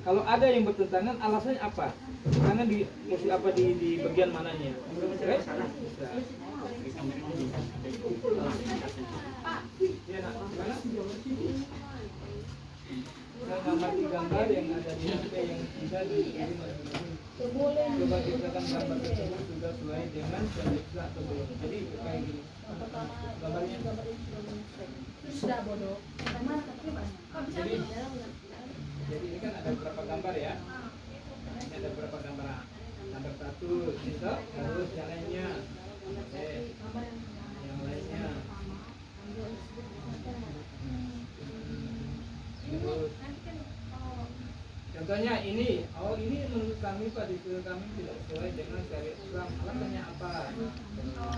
Kalau ada yang bertentangan, alasannya apa? Bertentangan di posisi apa di bagian mananya? Oke? Ya, nak, gimana? Saya ngamati gambar yang ada di HP yang bisa di Coba kita kan gambar tersebut sudah sesuai dengan syariat atau belum. Jadi kayak gini. Gambarnya. Jadi ini kan ada beberapa gambar ya. Ini ada beberapa gambar. Gambar satu, ini toh, terus yang lainnya. Yang lainnya. Terus contohnya ini, ini menurut kami Pak di kami tidak sesuai dengan syariat Islam. Alasannya apa?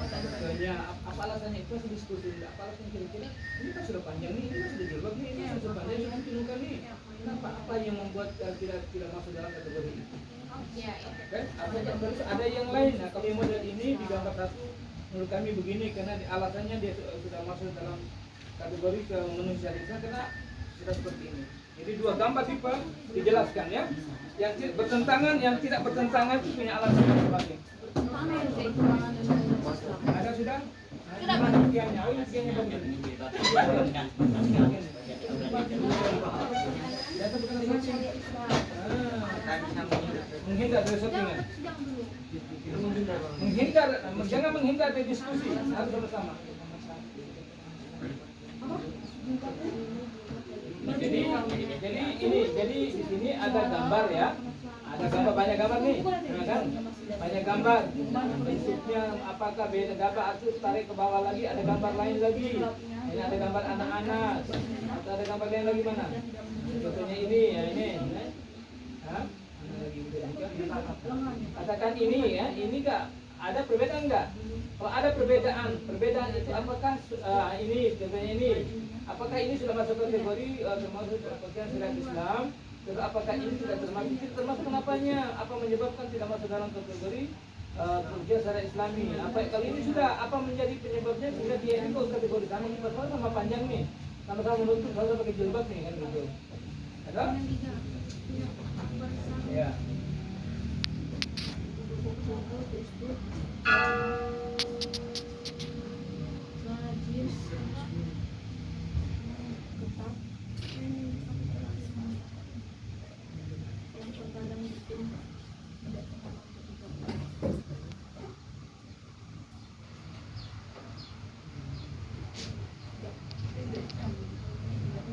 Contohnya apa alasannya itu masih diskusi. Apa alasannya kira-kira? Ini kan sudah panjang nih, ini kan sudah jilbab nih, ini sudah panjang sudah pinungkan nih. Kenapa apa yang membuat tidak masuk dalam kategori ini? Kan? Ada yang lain. Nah kalau yang model ini di gambar satu menurut kami begini karena alasannya dia sudah masuk dalam kategori memenuhi syariat karena sudah seperti ini. Jadi dua gambar tipe dijelaskan ya. Yang bertentangan, yang tidak bertentangan itu punya alasan masing-masing. Ada sudah? Sudah. Sekiannya, sekiannya bagus. Menghindar dari settingan. Menghindar, jangan menghindar dari diskusi, harus bersama. Jadi di sini ada gambar ya, ada gambar banyak gambar nih, kan? Banyak gambar. Bentuknya apakah beda gambar atau tarik ke bawah lagi ada gambar lain lagi. Ini ada gambar anak-anak, atau ada gambar lain lagi mana? Contohnya ini ya ini. Hah? Katakan ini ya, ini enggak ada perbedaan enggak? Kalau ada perbedaan itu apakah ini contohnya ini? Apakah ini sudah masuk kategori termasuk pakaian syariat Islam? Terus apakah ini tidak termasuk kenapanya? Apa menyebabkan tidak masuk dalam kategori pakaian syariat Islami? Apa kalau ini sudah apa menjadi penyebabnya sehingga dia ini kok kategori sama sama panjang nih, sama-sama menutup kalau pakai jilbab nih kan gitu. Ada? Ya.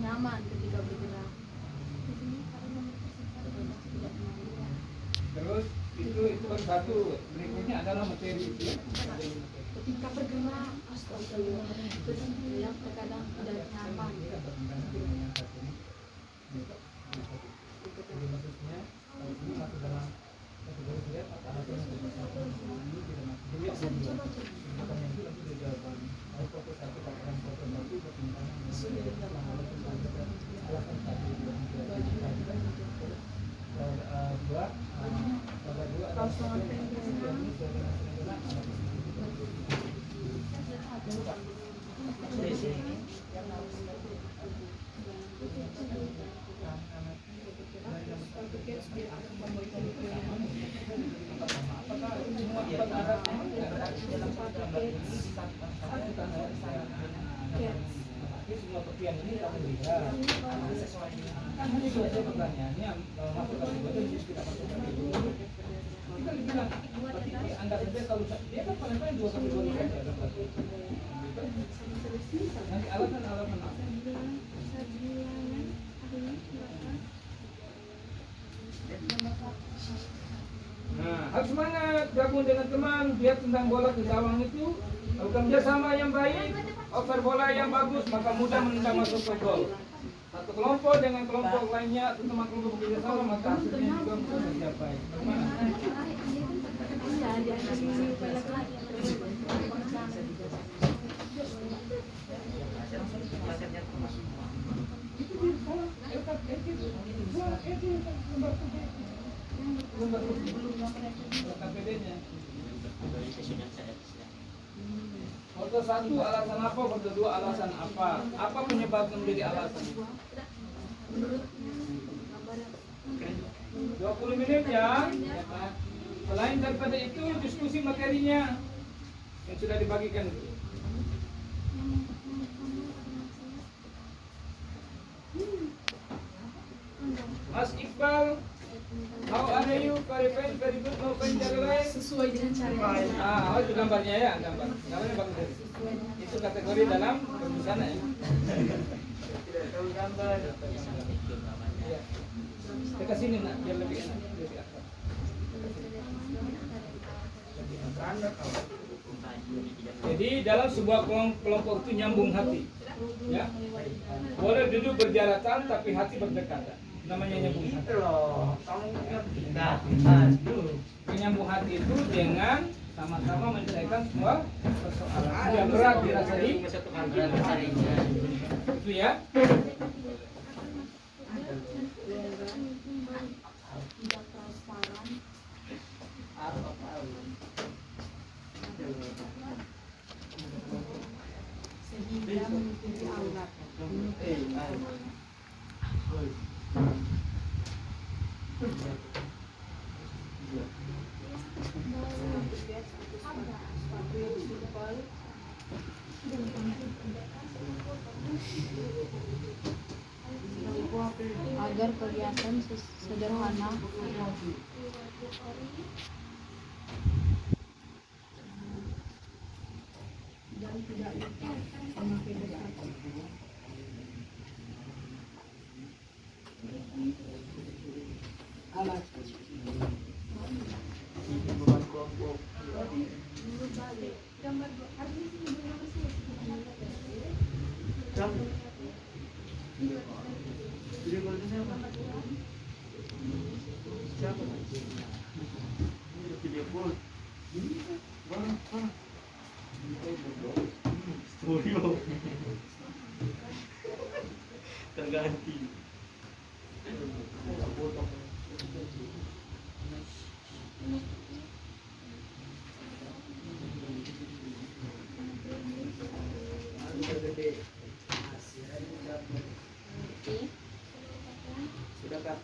Nyaman ketika bergerak. Terus itu baru satu. Berikutnya adalah materi itu ya. Ketika bergerak, astagfirullah, terkadang tidak nyaman. Semua pakaian ini kamu lihat kan ini saja pertanyaannya kalau masuk kategori ini tidak masuk kategori kita bilang tapi anda saja kalau dia kan paling dua kategori saja nanti alasan apa? Nah, harus semangat gabung dengan teman biar tentang bola ke gawang itu lakukan kerjasama yang baik, over bola yang bagus maka mudah menendang masuk ke gol. Satu kelompok dengan kelompok lainnya atau teman kelompok bekerjasama maka hasilnya juga bisa tercapai. Foto satu alasan apa, foto dua alasan apa? Apa penyebab menjadi alasan? 20 menit ya. Selain daripada itu diskusi materinya yang sudah dibagikan. Mas Iqbal How are you? Very fine, very good. No pain, lain. Sesuai dengan cara Oh itu gambarnya ya, gambarnya bagus. Itu kategori dalam perbusana ya. Tidak tahu gambar. Ya. Dekat sini nak, biar lebih enak, lebih akrab. Jadi dalam sebuah kelompok itu nyambung hati, ya. Boleh duduk berjaratan tapi hati berdekatan. Namanya nyambung hati. Menyambung hati itu dengan sama-sama menyelesaikan semua persoalan yang berat dirasai. Itu ya. tidak transparan. Sehingga menutupi aurat. Agar kelihatan sederhana dan tidak lupa memakai bersatu. Terganti. Sudah Kak.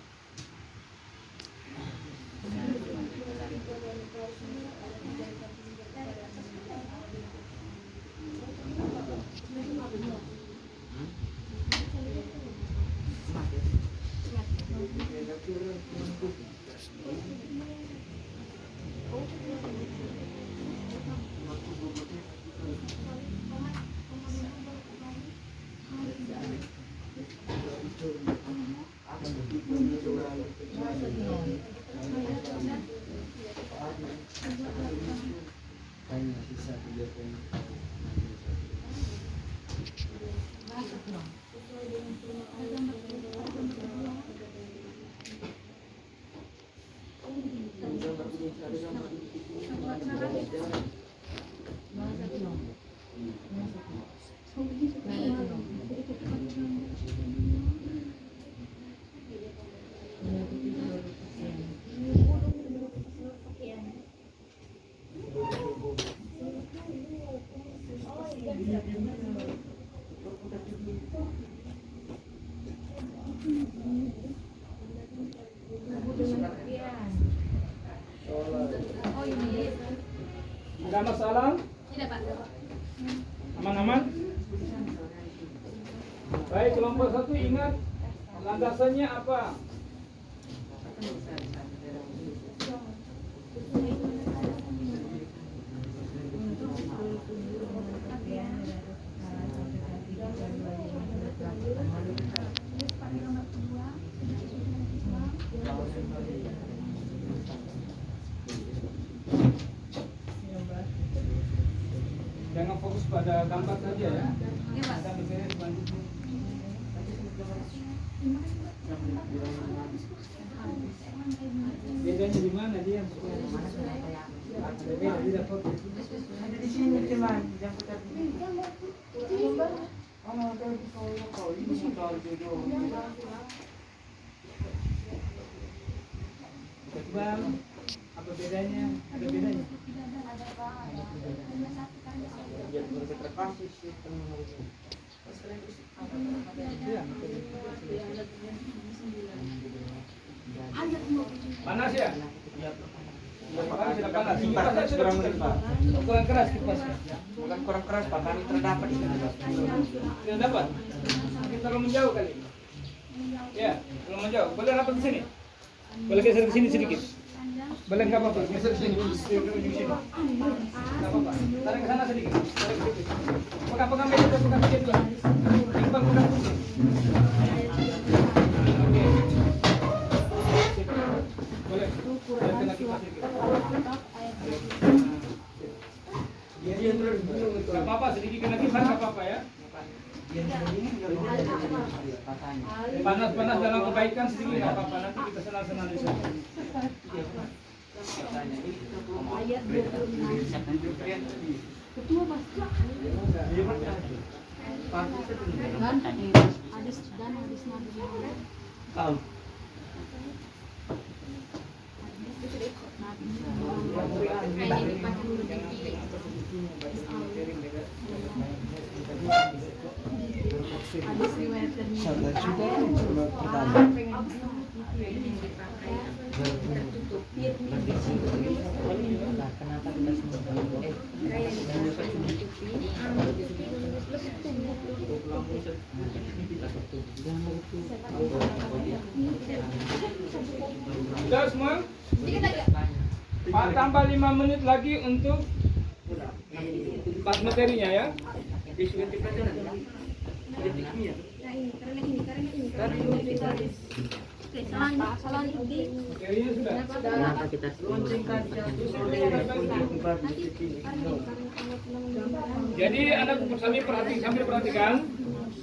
Oh ini Ada masalah? tidak Pak. Aman-aman? Baik, kelompok satu ingat landasannya apa? Jangan fokus pada gambar saja ya. Ada materi selanjutnya. Bedanya di mana dia? Ada beda tidak foto. Ada di sini teman, jangan putar. Oh, mau tahu kau ini motor jodoh. Bang, apa bedanya? Ada bedanya? Biar terkasih sih harusnya. Iya. Panas ya? Sudah panas. Kipas kurang keras. Kurang keras kipasnya. Bukan kurang keras, Pak. Kami terdapat di sini. Tidak dapat. Mungkin terlalu menjauh kali. Ya, terlalu menjauh. Boleh rapat di sini. Boleh geser ke sini sedikit. Boleh nggak apa-apa, geser sini. Nggak apa-apa. Tarik ke sana sedikit. Tarik sedikit. Pegang meja dulu, pegang meja dulu. Pegang kursi. Oke. Sip. Boleh. Boleh kena kipas sedikit. Nggak apa-apa, sedikit kena kipas nggak apa-apa ya. Panas-panas dalam kebaikan sedikit nggak apa-apa, nanti kita senang-senang di sana. Ayat 26. Ketua Basra. Dan hadis Nabi Muhammad. Tahu. Kayaknya dipakai dulu di hadis riwayat Sudah semua? Pak tambah 5 menit lagi untuk pas materinya ya. Materinya sudah. Jadi anak sambil perhatikan.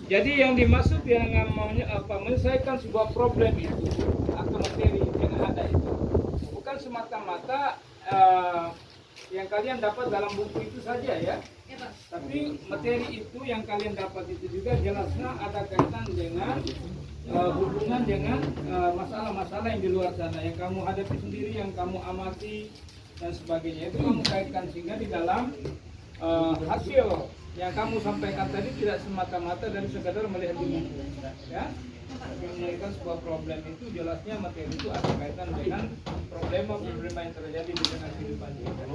Jadi yang dimaksud yang maunya apa, menyelesaikan sebuah problem itu atau materi yang ada itu bukan semata-mata yang kalian dapat dalam buku itu saja ya. Tapi materi itu yang kalian dapat itu juga jelasnya ada kaitan dengan hubungan dengan masalah-masalah yang di luar sana yang kamu hadapi sendiri, yang kamu amati dan sebagainya. Itu kamu kaitkan sehingga di dalam hasil yang kamu sampaikan tadi tidak semata-mata dari sekadar melihat di buku, ya. Tapi menyelesaikan sebuah problem itu jelasnya materi itu ada kaitan dengan problema yang terjadi di tengah kehidupan kita.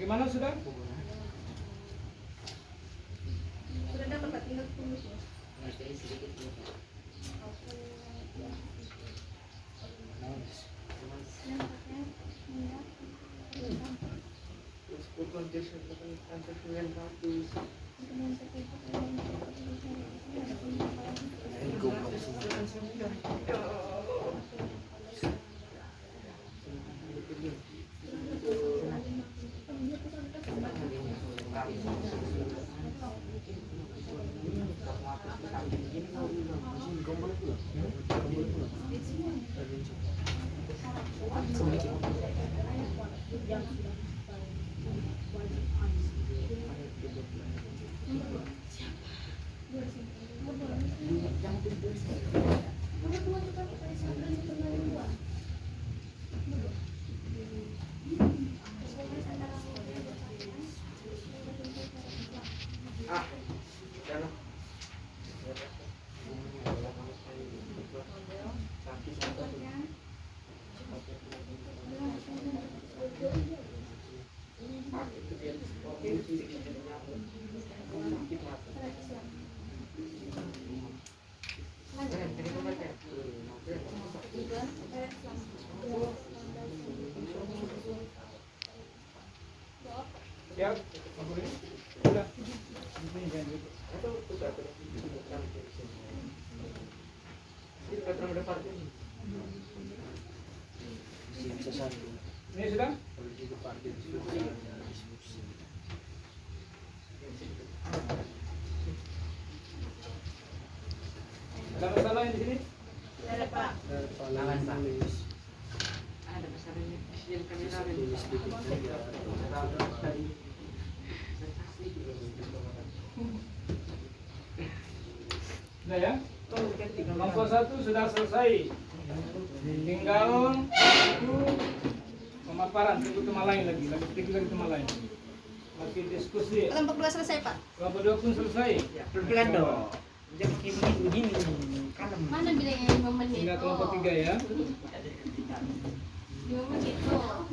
Gimana sudah? Sudah dapat Pak, tinggal tulis ya. Ini sudah? Ada masalah yang di sini? Ada Pak. Sudah ya? Kelompok 1 sudah selesai. Tinggal itu pemaparan, tunggu tema lain lagi tema lain. Masih diskusi. Kelompok 2 selesai Pak. Kelompok 2 pun selesai. Pelan dong. Jangan kayak begini. Kalem. Mana bilangnya 5 menit? Tinggal kelompok 3 ya. 5 menit tuh.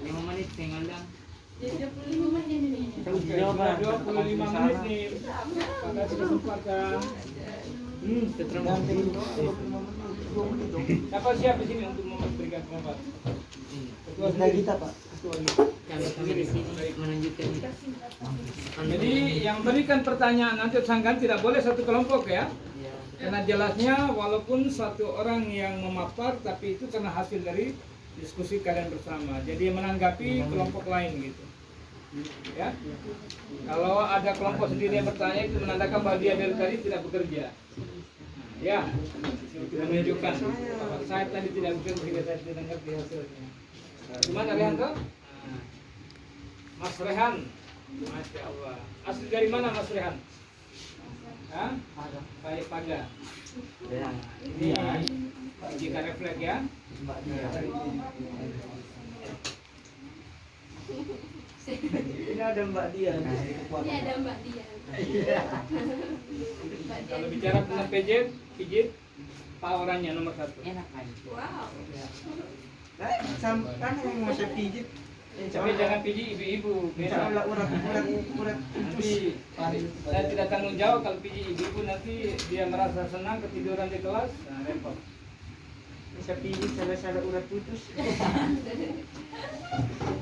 5 menit tinggal dong. Jadi 25 menit ini. Oke, sudah 25 menit nih. Pada kesempatan. Siapa siap di sini untuk memberikan pendapat? Ketua kita Pak. Kami di sini menunjukkan. Jadi yang berikan pertanyaan nanti sangkan tidak boleh satu kelompok ya. Karena jelasnya walaupun satu orang yang memapar tapi itu karena hasil dari diskusi kalian bersama. Jadi menanggapi kelompok lain gitu. Ya. Kalau ada kelompok sendiri yang bertanya itu menandakan bahwa dia dari tadi tidak bekerja. Ya, menunjukkan bahwa saya tadi tidak bekerja sehingga saya tidak ngerti hasilnya. Gimana Rehanto? Mas Rehan, Masya Allah. Asli dari mana Mas Rehan? Hah? Baik Paga. Ini jika refleks ya. Ini ada Mbak Dian. Ini ada Mbak Dian. Kalau bicara tentang pijit, powerannya nomor 1. Enak kan? Wow. Kan yang mau saya pijit. Tapi jangan pijit ibu-ibu. Kalau urat. Nanti saya tidak tanggung jawab kalau pijit ibu-ibu nanti dia merasa senang ketiduran di kelas, nah repot. Bisa pijit salah urat putus.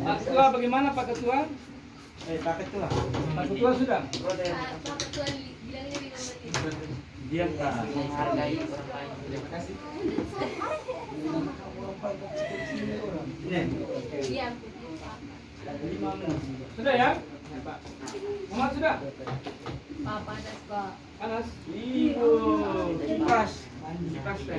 Pak Ketua bagaimana Pak Ketua? Pak Ketua. Pak Ketua sudah? Pak Ketua bilangnya 5 menit. Dia tak menghargai orang lain. Terima kasih. Diam. Sudah ya? Pak. Muhammad sudah? Pak panas Pak. Panas? Ibu, kipas. Kipas. Ya.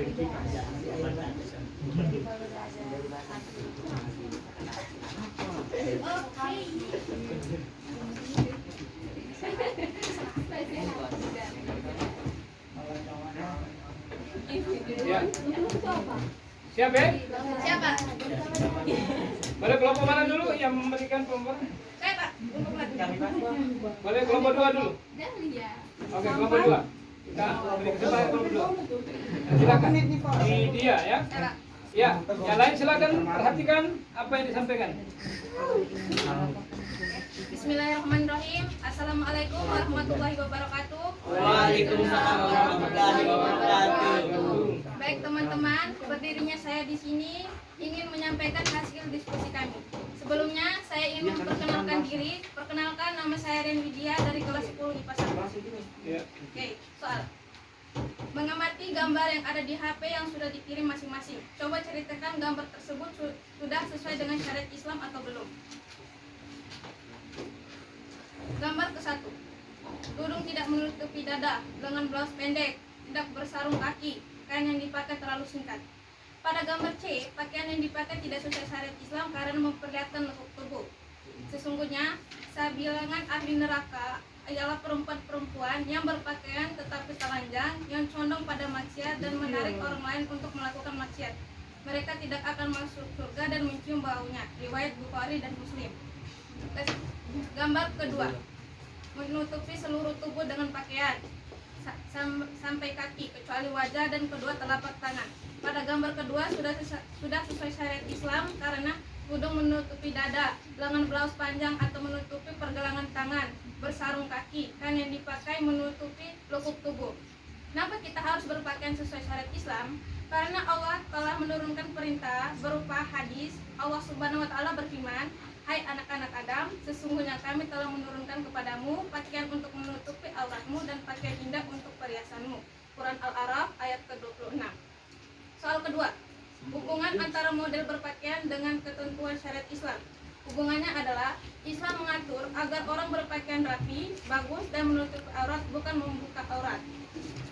Siap ya? Siapa? Boleh kelompok mana dulu yang memberikan kelompok? Saya Pak. Boleh kelompok 2 dulu? Dahlia. Oke, kelompok 2. Kita beri kesempatan kelompok 2. Silakan. Ini dia ya. Saya Pak. Ya, yang lain silakan perhatikan apa yang disampaikan. Bismillahirrahmanirrahim. Assalamualaikum warahmatullahi wabarakatuh. Waalaikumsalam warahmatullahi wabarakatuh. Baik teman-teman, berdirinya saya di sini ingin menyampaikan hasil diskusi kami. Sebelumnya saya ingin memperkenalkan diri. Perkenalkan, nama saya Ren Widya dari kelas 10 IPA 1. Ya. Oke, soal. Mengamati gambar yang ada di HP yang sudah dikirim masing-masing. Coba ceritakan gambar tersebut sudah sesuai dengan syariat Islam atau belum. Gambar ke-1. Tudung tidak menutupi dada, lengan blus pendek, tidak bersarung kaki, kain yang dipakai terlalu singkat. Pada gambar C, pakaian yang dipakai tidak sesuai syariat Islam karena memperlihatkan lekuk tubuh. Sesungguhnya, sabilangan ahli neraka ialah perempuan-perempuan yang berpakaian tetapi telanjang, yang condong pada maksiat dan menarik orang lain untuk melakukan maksiat. Mereka tidak akan masuk surga dan mencium baunya. Riwayat Bukhari dan Muslim. Gambar kedua, menutupi seluruh tubuh dengan pakaian sampai kaki kecuali wajah dan kedua telapak tangan. Pada gambar kedua sudah sesuai syariat Islam karena tudung menutupi dada, lengan blus panjang atau menutupi pergelangan tangan, bersarung kaki, kain yang dipakai menutupi lekuk tubuh. Kenapa kita harus berpakaian sesuai syariat Islam? Karena Allah telah menurunkan perintah berupa hadis. Allah Subhanahu wa taala berfirman, "Hai anak-anak Adam, sesungguhnya kami telah menurunkan kepadamu pakaian untuk menutupi auratmu dan pakaian indah untuk perhiasanmu." Quran Al-A'raf ayat ke-26. Soal kedua, hubungan antara model berpakaian dengan ketentuan syariat Islam. Hubungannya adalah Islam mengatur agar orang berpakaian rapi, bagus, dan menutup aurat, bukan membuka aurat.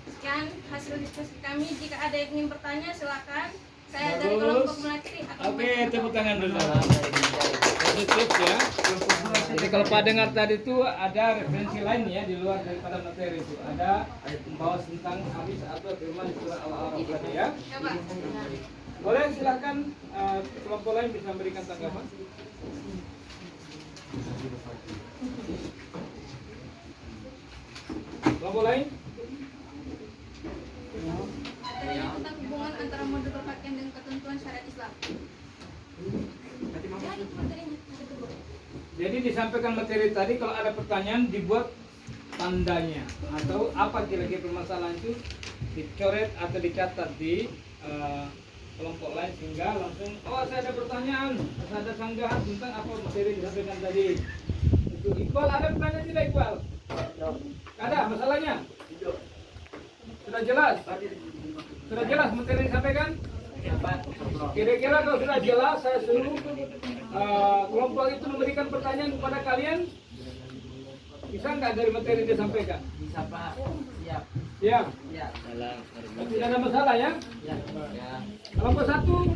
Sekian hasil diskusi kami. Jika ada yang ingin bertanya, silakan. Saya dari kelompok Melati akan Oke, tepuk tangan dulu. Positif ya. Jadi kalau Pak dengar tadi itu ada referensi lain ya di luar daripada materi itu. Ada membahas tentang hadis atau firman surah Al-A'raf tadi ya. Ya, Pak. Boleh silakan kelompok lain bisa memberikan tanggapan. Kelompok lain? Materinya tentang hubungan antara model berpakaian dengan ketentuan syariat Islam. Ya, itu materinya. Jadi disampaikan materi tadi, kalau ada pertanyaan dibuat tandanya atau apa kira-kira permasalahan itu dicoret atau dicatat di kelompok lain sehingga langsung saya ada pertanyaan, saya ada sanggahan tentang apa materi disampaikan tadi. Itu Iqbal, ada pertanyaan tidak Iqbal? Ada masalahnya? Sudah jelas? Sudah jelas materi disampaikan? Kira-kira kalau sudah jelas, saya suruh kelompok itu memberikan pertanyaan kepada kalian. Bisa nggak dari materi disampaikan? Bisa Pak, siap. Ya. Ya. Tidak ada masalah ya? Ya. Kelompok satu.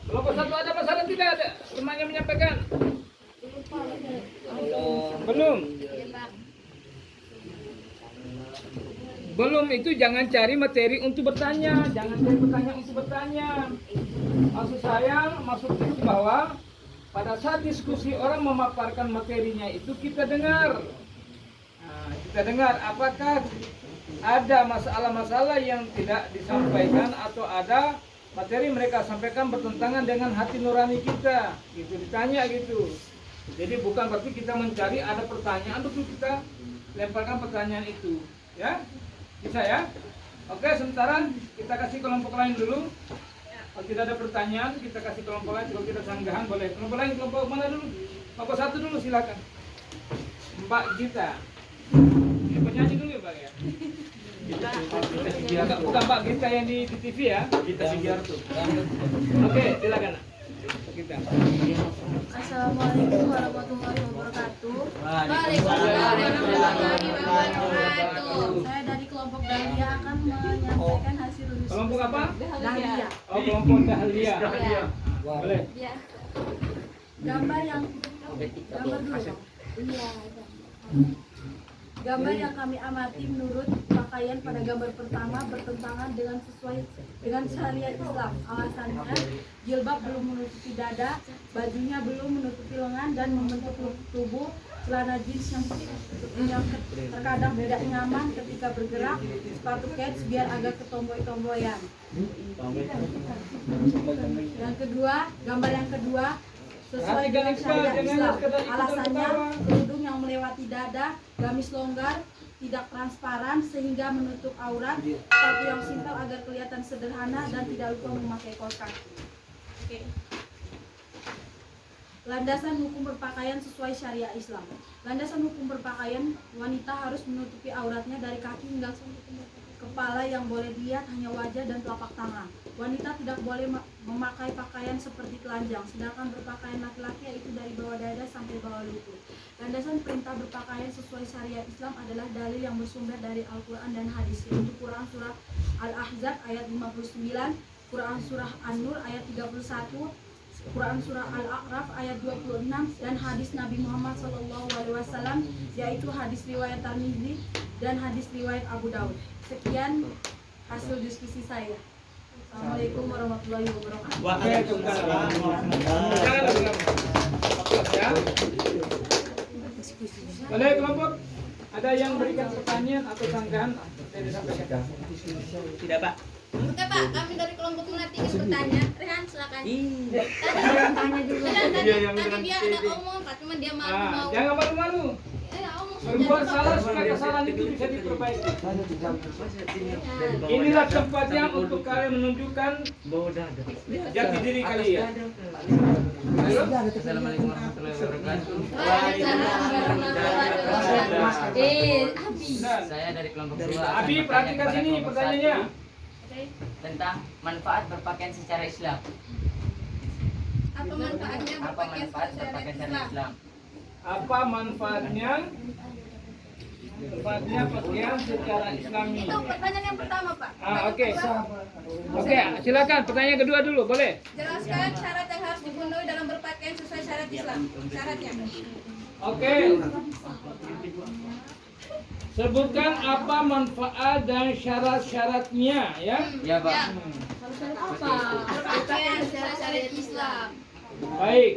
Kelompok satu ada masalah tidak ada? Semuanya menyampaikan? Belum. Belum itu jangan cari materi untuk bertanya, jangan cari pertanyaan untuk bertanya. Maksud saya, maksud itu bahwa pada saat diskusi orang memaparkan materinya itu kita dengar. Nah, kita dengar apakah ada masalah-masalah yang tidak disampaikan atau ada materi mereka sampaikan bertentangan dengan hati nurani kita. Gitu ditanya gitu. Jadi bukan berarti kita mencari ada pertanyaan untuk kita lemparkan pertanyaan itu, ya. Bisa ya? Oke, sementara kita kasih kelompok lain dulu. Kalau tidak ada pertanyaan, kita kasih kelompok lain. Kalau kita sanggahan boleh. Kelompok lain, kelompok mana dulu? Kelompok satu dulu silakan. Mbak Gita. Ya, penyanyi dulu ya, Pak ya. Bukan Mbak Gita yang di TV ya. Gita Sigiarto. Oke, silakan. Kita. Assalamualaikum warahmatullahi wabarakatuh. Waalaikumsalam warahmatullahi wabarakatuh. Saya dari kelompok Dahlia akan menyampaikan hasil lulus. Kelompok apa? Dahlia. Oh, kelompok Dahlia. Ya. Boleh. Ya. Gambar dulu. Iya. Gambar yang kami amati menurut pakaian pada gambar pertama bertentangan dengan sesuai dengan syariat Islam. Alasannya, jilbab belum menutupi dada, bajunya belum menutupi lengan dan membentuk tubuh, celana jeans yang terkadang tidak nyaman ketika bergerak, sepatu kets biar agak ketomboy-tomboyan. Yang kedua, gambar yang kedua sesuai dengan syariat Islam. Alasannya, kerudung yang melewati dada, gamis longgar, tidak transparan sehingga menutup aurat, sepatu yang simpel agar kelihatan sederhana dan tidak lupa memakai kaos kaki. Oke. Landasan hukum berpakaian sesuai syariat Islam. Landasan hukum berpakaian, wanita harus menutupi auratnya dari kaki hingga kepala, yang boleh dilihat hanya wajah dan telapak tangan. Wanita tidak boleh memakai pakaian seperti telanjang, sedangkan berpakaian laki-laki yaitu dari bawah dada sampai bawah lutut. Landasan perintah berpakaian sesuai syariat Islam adalah dalil yang bersumber dari Al-Quran dan hadis, yaitu Quran surah Al-Ahzab ayat 59, Quran surah An-Nur ayat 31, Quran surah Al-A'raf ayat 26, dan hadis Nabi Muhammad SAW, yaitu hadis riwayat Tirmidzi dan hadis riwayat Abu Daud. Sekian hasil diskusi saya. Assalamualaikum warahmatullahi wabarakatuh. Waalaikumsalam. Boleh kelompok? Ada yang berikan pertanyaan atau sanggahan yang disampaikan? Tidak Pak. Oke Pak, kami dari kelompok Melati ingin bertanya. Rehan silakan. Tadi dia ada omong, Pak, cuma dia mau. Jangan malu-malu. Berbuat salah supaya kesalahan itu bisa diperbaiki. Inilah tempatnya untuk kalian menunjukkan jati diri kalian. Assalamualaikum warahmatullahi wabarakatuh. Abi. Saya dari kelompok 2. Abi, perhatikan sini pertanyaannya. tentang manfaat berpakaian secara Islam. Apa manfaatnya Apa berpakaian manfaat secara berpakaian secara Islam? Islam? Apa manfaatnya? Manfaatnya pakaian secara Islami. Itu pertanyaan yang pertama, Pak. Oke. Oke, silakan pertanyaan kedua dulu, boleh? Jelaskan syarat yang harus dipenuhi dalam berpakaian sesuai syariat Islam. Syaratnya. Oke. Sebutkan apa manfaat dan syarat-syaratnya ya. Ya, Pak. Berpakaian secara syariat Islam. Baik.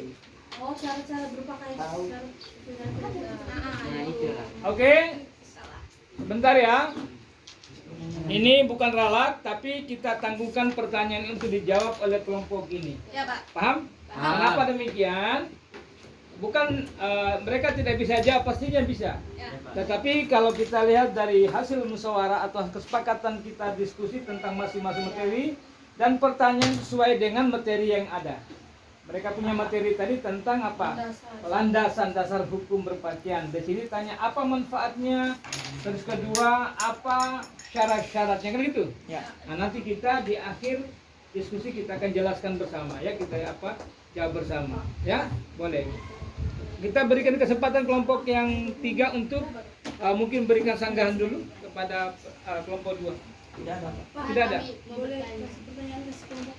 Oh, syarat-syarat berpakaian secara Nah, itulah. Oke. Sebentar ya. Ini bukan ralat, tapi kita tangguhkan pertanyaan untuk dijawab oleh kelompok ini. Ya, Pak. Paham? Paham. Kenapa demikian? Bukan mereka tidak bisa jawab, pastinya bisa. Ya. Tetapi kalau kita lihat dari hasil musyawarah atau kesepakatan kita diskusi tentang masing-masing materi dan pertanyaan sesuai dengan materi yang ada. Mereka punya materi tadi tentang apa? Landasan dasar hukum berpakaian. Di sini tanya apa manfaatnya, terus kedua apa syarat-syaratnya, kan gitu. Ya. Nah, nanti kita di akhir diskusi kita akan jelaskan bersama ya, kita jawab bersama. Ya, boleh. Kita berikan kesempatan kelompok yang 3 untuk mungkin berikan sanggahan dulu kepada kelompok 2. Tidak ada. Tidak ada. Boleh kasih pertanyaan ke kelompok.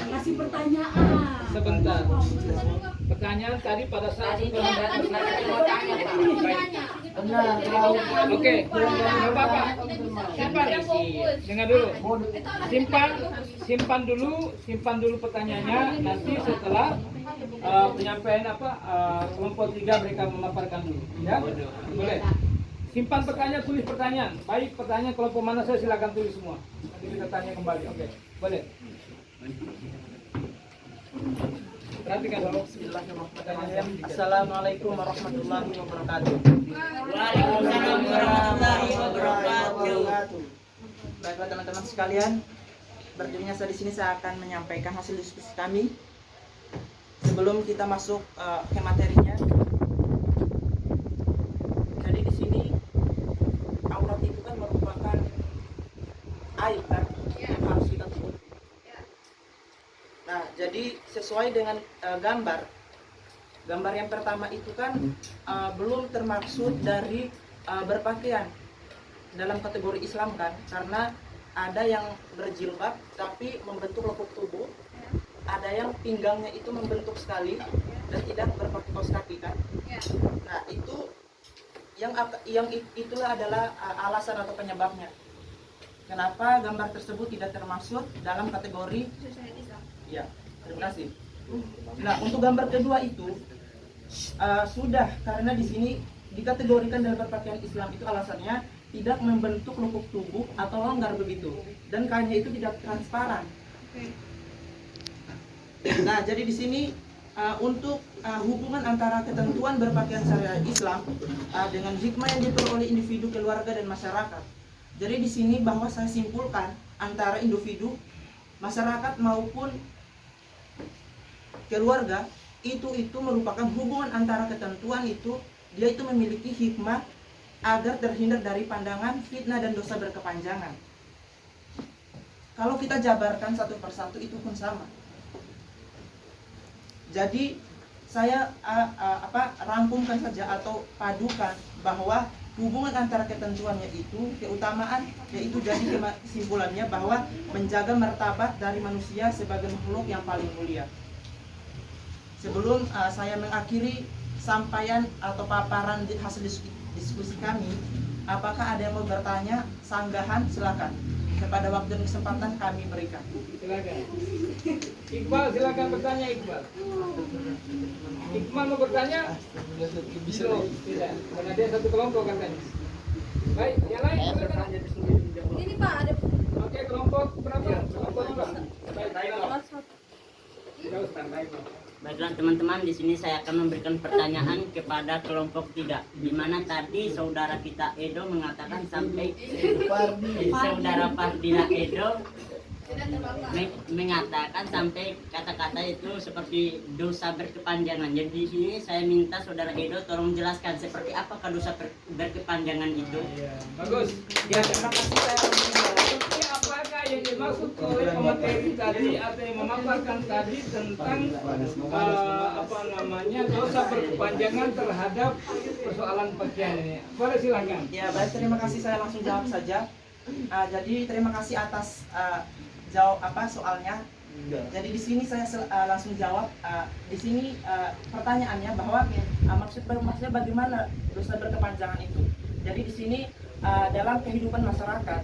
Kasih pertanyaan. Sebentar. Pertanyaan tadi pada saat Oke, nggak apa-apa. Simpan, dengar dulu. Simpan dulu pertanyaannya. Nanti setelah penyampaian kelompok 3 mereka memaparkan dulu. Ya, boleh. Simpan pertanyaan, tulis pertanyaan. Baik pertanyaan kelompok mana saya silakan tulis semua. Nanti kita tanya kembali. Oke, boleh. Perhatikan dulu. Assalamualaikum warahmatullahi wabarakatuh. Waalaikumsalam warahmatullahi wabarakatuh. Baiklah teman-teman sekalian, berikutnya di sini saya akan menyampaikan hasil diskusi kami. Sebelum kita masuk ke materinya, jadi di sini aurat itu kan merupakan aib kan, yang harus kita tutup. Nah, jadi sesuai dengan gambar yang pertama itu kan belum termaksud dari berpakaian dalam kategori Islam kan, karena ada yang berjilbab tapi membentuk lekuk tubuh, ada yang pinggangnya itu membentuk sekali dan tidak berpakai kaos kaki kan. Nah, itu yang itulah adalah alasan atau penyebabnya kenapa gambar tersebut tidak termasuk dalam kategori ya. Terima kasih. Nah, untuk gambar kedua itu sudah, karena di sini dikategorikan dalam berpakaian Islam itu alasannya tidak membentuk lekuk tubuh atau longgar begitu, dan kainnya itu tidak transparan. Nah, jadi di sini untuk hubungan antara ketentuan berpakaian syariat Islam dengan hikmah yang diperoleh individu, keluarga, dan masyarakat. Jadi di sini bahwa saya simpulkan antara individu, masyarakat maupun keluarga itu merupakan hubungan antara ketentuan itu, dia itu memiliki hikmah agar terhindar dari pandangan fitnah dan dosa berkepanjangan. Kalau kita jabarkan satu persatu itu pun sama. Jadi saya rangkumkan saja atau padukan bahwa hubungan antara ketentuannya itu, keutamaan yaitu, jadi kesimpulannya bahwa menjaga martabat dari manusia sebagai makhluk yang paling mulia. Sebelum saya mengakhiri sampaian atau paparan hasil diskusi kami, apakah ada yang mau bertanya, sanggahan, silakan. Kepada waktu dan kesempatan kami berikan. Silakan. Iqbal, silakan bertanya Iqbal. Iqbal mau bertanya? Belum, tidak. Karena dia satu kelompok katanya. Baik, yang lain silakan. Ini Pak, ada Oke, kelompok berapa? Kelompok 2. Baik. Baiklah teman-teman, di sini saya akan memberikan pertanyaan kepada kelompok 3, di mana tadi saudara kita Edo mengatakan sampai saudara Fardila Edo mengatakan sampai kata-kata itu seperti dosa berkepanjangan. Jadi di sini saya minta saudara Edo tolong jelaskan seperti apakah dosa berkepanjangan itu. Bagus. Ya, terima kasih saya dimaksud oleh pemateri tadi atau yang memaparkan tadi tentang dosa berkepanjangan terhadap persoalan pakaian ini. Boleh silakan. Ya baik, terima kasih, saya langsung jawab saja. Jadi terima kasih atas jawab soalnya. Jadi di sini saya langsung jawab. Di sini pertanyaannya bahwa maksudnya bagaimana dosa berkepanjangan itu. Jadi di sini dalam kehidupan masyarakat,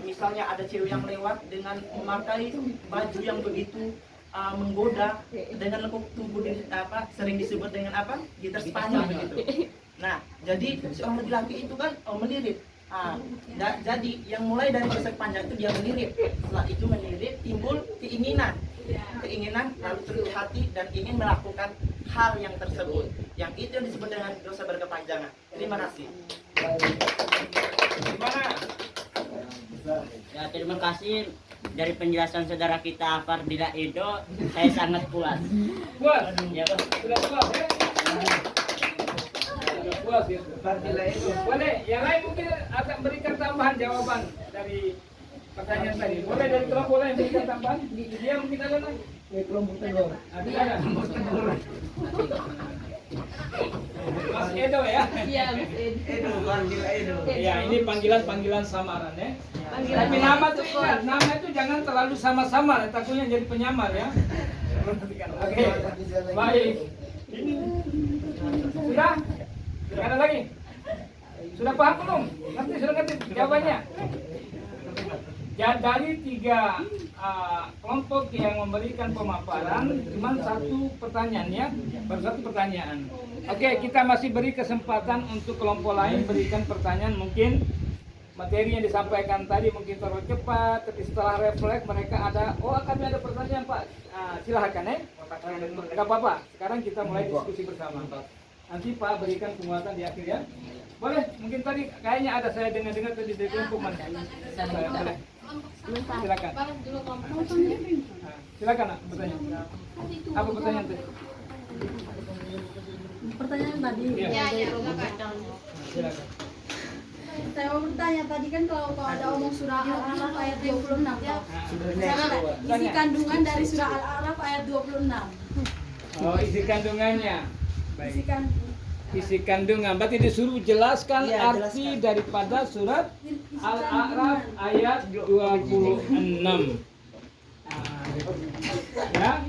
misalnya ada cewek yang lewat dengan memakai baju yang begitu menggoda dengan lekuk tubuh sering disebut dengan gitar Spanyol begitu. Nah, jadi seorang laki-laki itu kan melirik. Jadi yang mulai dari dosa panjang itu dia melirik. Setelah itu melirik timbul keinginan lalu terus hati dan ingin melakukan hal yang tersebut. Yang itu yang disebut dengan dosa berkepanjangan. Terima kasih. Gimana? Ya, terima kasih dari penjelasan saudara kita Fardila Edo, saya sangat puas. Puas? Ya, Sudah puas ya? Sudah puas gitu. Boleh, yang lain mungkin akan berikan tambahan jawaban dari pertanyaan tadi. Boleh dari kelompok lain berikan tambahan? Dia mungkin ada lagi. Kelompok telur. Ada. Mas Edo ya? Iya, Mas Edo. Ya, ini panggilan samaran ya. Tapi nama tuh ingat, nama itu jangan terlalu sama-sama, takutnya jadi penyamar ya. Oke, baik. Sudah? Tidak ada lagi? Sudah paham belum? Sudah ngerti jawabannya? Dari 3 kelompok yang memberikan pemaparan, cuma 1 pertanyaan ya, baru 1 pertanyaan. Oke, kita masih beri kesempatan untuk kelompok lain berikan pertanyaan, mungkin materi yang disampaikan tadi mungkin terlalu cepat, tapi setelah refleks mereka ada, kami ada pertanyaan Pak, silahkan ya, nggak apa-apa. Sekarang kita mulai diskusi bersama. Nanti Pak berikan penguatan di akhir ya. Boleh, mungkin tadi kayaknya ada saya dengar tadi dari kelompok mana. Boleh. Silakan. Silakan nak bertanya. Apa pertanyaan tadi? Pertanyaan tadi. Iya. Silakan. Saya mau bertanya tadi kan kalau ada omong surah Al-A'raf ayat 26 toh. Misalkan isi kandungan dari surah Al-A'raf ayat 26. Isi kandungannya. Baik. Isi kandungan. Berarti disuruh jelaskan arti daripada surat Al-A'raf ayat 26. Ya.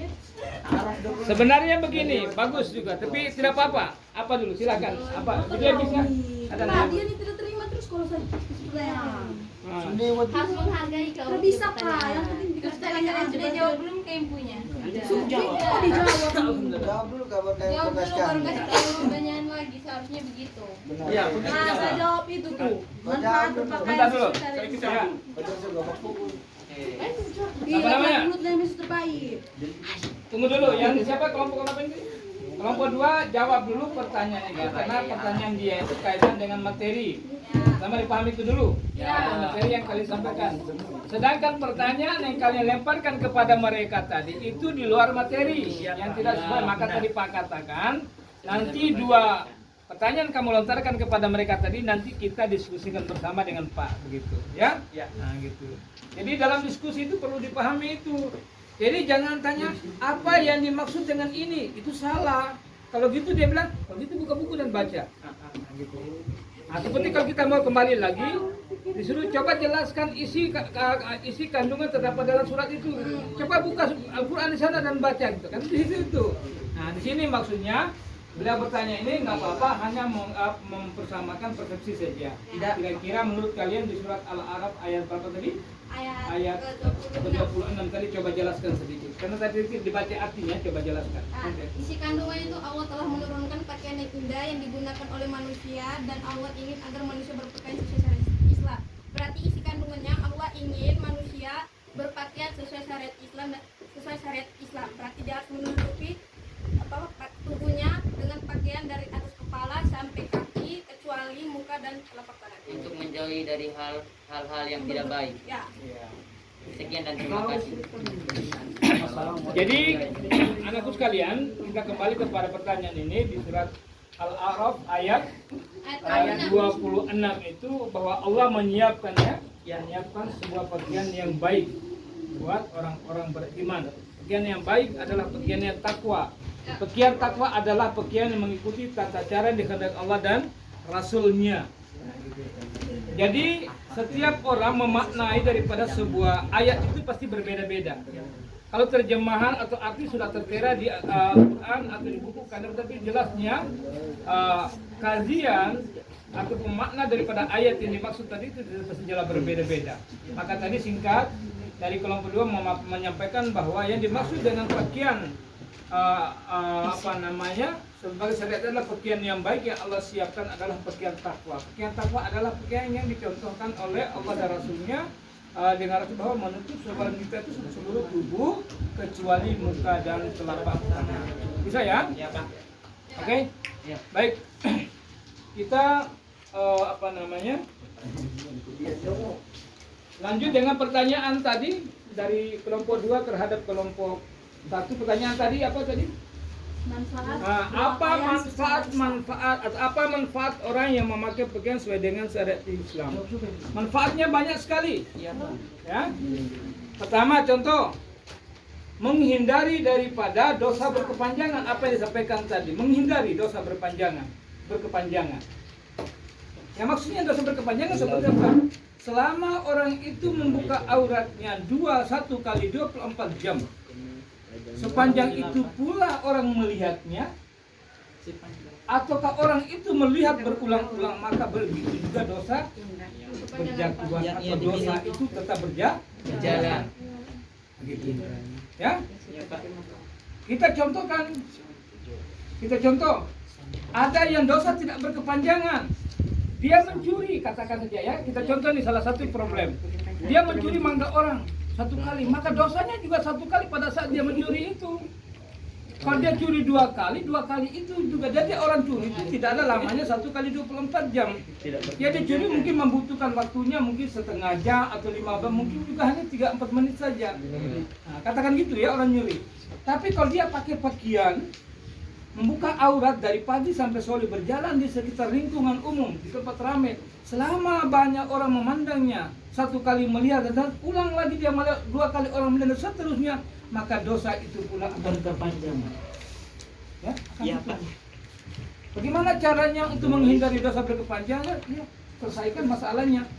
Sebenarnya begini, bagus juga, tapi tidak apa-apa. Apa dulu? Silakan. Apa? Dia bisa? Ada Nah, dia ini tidak terima terus kalau saya pertanyaan. Harus menghargai kalau Bisa Kak, yang penting dikasih pertanyaan sudah jawab belum ke ibunya? Sudah kok dijawab. Jawab dulu kabar kayak Jawab dulu tugaskan. baru kasih tahu pertanyaan lagi, seharusnya begitu. Ya, Nah, saya jawab itu tuh. Manfaat berpakaian bentar dulu. sesuai Kita Islam. Apa Iya, namanya? mulut dan yang terbaik. Tunggu dulu, yang siapa kelompok apa ini? Kelompok 2 jawab dulu pertanyaan itu, karena pertanyaan dia itu kaitan dengan materi. Sama dipahami itu dulu. Materi yang kalian sampaikan. Sedangkan pertanyaan yang kalian lemparkan kepada mereka tadi itu di luar materi yang tidak sesuai. Maka tadi Pak katakan nanti 2 pertanyaan kamu lontarkan kepada mereka tadi, nanti kita diskusikan bersama dengan Pak, begitu ya? Nah gitu. Jadi dalam diskusi itu perlu dipahami itu. Jadi jangan tanya apa yang dimaksud dengan ini, itu salah. Kalau gitu dia bilang, kalau gitu buka buku dan baca. Gitu. Nah, seperti kalau kita mau kembali lagi, disuruh coba jelaskan isi kandungan terdapat dalam surat itu. Coba buka Al-Quran di sana dan baca gitu kan di situ. Nah di sini maksudnya beliau bertanya ini nggak apa-apa, hanya mempersamakan persepsi saja. Kira-kira menurut kalian di surat Al-A'raf ayat berapa tadi? Ayat 26 tadi coba jelaskan sedikit. Karena tadi dibaca artinya, coba jelaskan. Isi kandungan itu Allah telah menurunkan pakaian yang indah yang digunakan oleh manusia dan Allah ingin agar manusia berpakaian sesuai syariat Islam. Berarti isi kandungannya Allah ingin manusia berpakaian sesuai syariat Islam dan sesuai syariat Islam. Berarti dia harus menutupi tubuhnya dengan pakaian dari atas kepala sampai kaki kecuali muka dan telapak tangan. Untuk menjauhi dari hal-hal yang tidak baik. Ya. Sekian dan terima kasih. Jadi anakku sekalian, kita kembali kepada pertanyaan ini di surat Al-A'raf ayat 26 itu bahwa Allah menyiapkan ya menyiapkan sebuah pakaian yang baik buat orang-orang beriman. Pakaian yang baik adalah pakaian yang takwa. Pakaian takwa adalah pakaian yang mengikuti tata cara yang dikehendaki Allah dan Rasulnya. Jadi setiap orang memaknai daripada sebuah ayat itu pasti berbeda-beda. Kalau terjemahan atau arti sudah tertera di Al-Quran atau di buku kan, tapi jelasnya kajian atau pemakna daripada ayat yang dimaksud tadi itu pasti jelas berbeda-beda. Maka tadi singkat dari kelompok 2 menyampaikan bahwa yang dimaksud dengan pakaian sebagai syariat adalah pakaian yang baik yang Allah siapkan adalah pakaian takwa. Pakaian takwa adalah pakaian yang dicontohkan oleh Allah dan Rasulnya dengan arti bahwa menutup sebagian kita itu seluruh tubuh kecuali muka dan telapak tangan. Bisa ya? Ya, Pak. Oke? Baik. Kita lanjut dengan pertanyaan tadi dari kelompok 2 terhadap kelompok 1. Pertanyaan tadi apa tadi? Manfaat. Apa manfaat orang yang memakai pakaian sesuai dengan syariat Islam? Manfaatnya banyak sekali. Ya. Pertama contoh, menghindari daripada dosa berkepanjangan. Apa yang disampaikan tadi? Menghindari dosa berkepanjangan. Ya maksudnya dosa berkepanjangan seperti apa? Selama orang itu membuka auratnya 1 kali 24 jam. Sepanjang itu pula orang melihatnya, ataukah orang itu melihat berulang-ulang, maka begitu juga dosa berjatuhan atau dosa itu tetap berjalan. Begitu. Ya? Kita contoh. Ada yang dosa tidak berkepanjangan. Dia mencuri, katakan saja ya. Kita contoh nih salah satu problem. Dia mencuri mangga orang 1 kali, maka dosanya juga 1 kali pada saat dia mencuri itu. Kalau dia curi 2 kali itu juga. Jadi orang curi itu tidak ada lamanya 1 kali 24 jam. Ya dia curi mungkin membutuhkan waktunya mungkin setengah jam atau 15, mungkin juga hanya 3-4 menit saja. Nah, katakan gitu ya orang nyuri. Tapi kalau dia pakai pakaian, membuka aurat dari pagi sampai sore, berjalan di sekitar lingkungan umum, di tempat ramai, selama banyak orang memandangnya, 1 kali melihat dan ulang lagi dia melihat 2 kali orang melihat dan seterusnya, maka dosa itu pula akan berkepanjangan. Ya, Pak. Bagaimana caranya untuk menghindari dosa berkepanjangan? Ya, selesaikan masalahnya.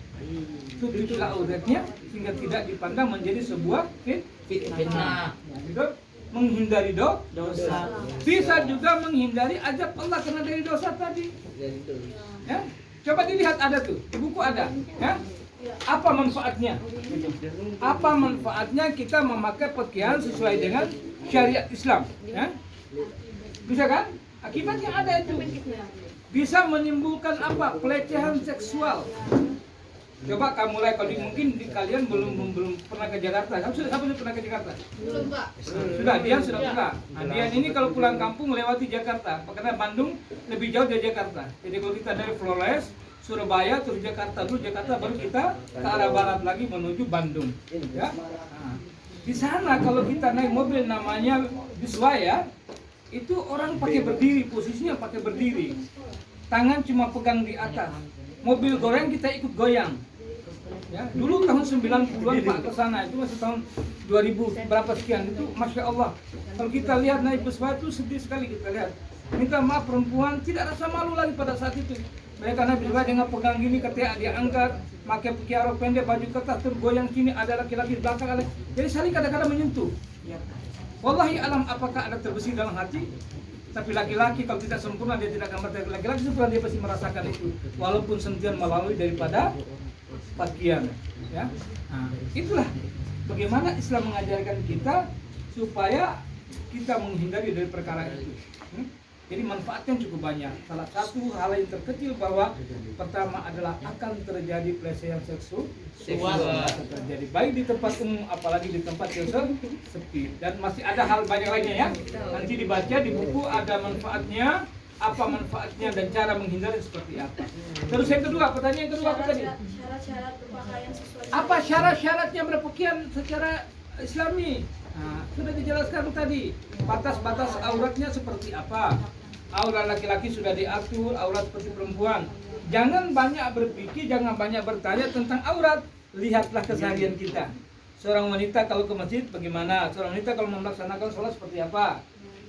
Tutuplah auratnya sehingga tidak dipandang menjadi sebuah fitnah. Ya, gitu. Menghindari dosa. Bisa juga menghindari azab Allah karena dari dosa tadi. Ya, coba dilihat ada tuh di buku ada. Ya, apa manfaatnya? Apa manfaatnya kita memakai pakaian sesuai dengan syariat Islam? Ya, bisa kan? Akibatnya ada itu. Bisa menimbulkan apa? Pelecehan seksual. Coba kamu mulai, kalau mungkin kalian belum pernah ke Jakarta. Kamu sudah pernah ke Jakarta? Belum, Pak. Sudah, Dian sudah pernah. Nah, Dian ini kalau pulang kampung lewati Jakarta, karena Bandung lebih jauh dari Jakarta. Jadi kalau kita dari Flores, Surabaya, terus Jakarta, baru kita ke arah barat lagi menuju Bandung. Ya. Nah, di sana kalau kita naik mobil namanya Biswaya, itu orang pakai berdiri, posisinya pakai berdiri. Tangan cuma pegang di atas. Mobil goreng kita ikut goyang. Ya, dulu tahun 90-an Pak ke sana, itu masih tahun 2000 berapa sekian, itu Masya Allah. Kalau kita lihat naik Biswaya itu sedih sekali kita lihat. Minta maaf, perempuan tidak rasa malu lagi pada saat itu. Mereka naik Biswaya dengan pegang gini, ketika dia angkat, pakai rok pendek, baju ketat, terus goyang sini, ada laki-laki di belakang, ada. Jadi saling kadang-kadang menyentuh. Wallahi alam, apakah ada terbesit dalam hati? Tapi laki-laki kalau tidak sempurna dia tidak akan berarti. Laki-laki sempurna dia pasti merasakan itu, walaupun sentian melalui daripada pakaian. Ya, nah, itulah bagaimana Islam mengajarkan kita supaya kita menghindari dari perkara itu. Jadi manfaatnya cukup banyak. Salah satu hal yang terkecil bahwa pertama adalah akan terjadi pelecehan seksual terjadi baik di tempat umum apalagi di tempat yang sepi, dan masih ada hal banyak lainnya ya. Nanti dibaca di buku ada manfaatnya, apa manfaatnya dan cara menghindari seperti apa. Terus yang kedua, pertanyaan kedua apa tadi? Syarat-syarat berpakaian sesuai. Apa syarat-syaratnya berpakaian secara Islami? Nah, sudah dijelaskan tadi. Batas-batas auratnya seperti apa? Aurat laki-laki sudah diatur, aurat seperti perempuan. Jangan banyak berpikir, jangan banyak bertanya tentang aurat. lihatlah keseharian kita. Seorang wanita kalau ke masjid bagaimana? Seorang wanita kalau melaksanakan sholat seperti apa?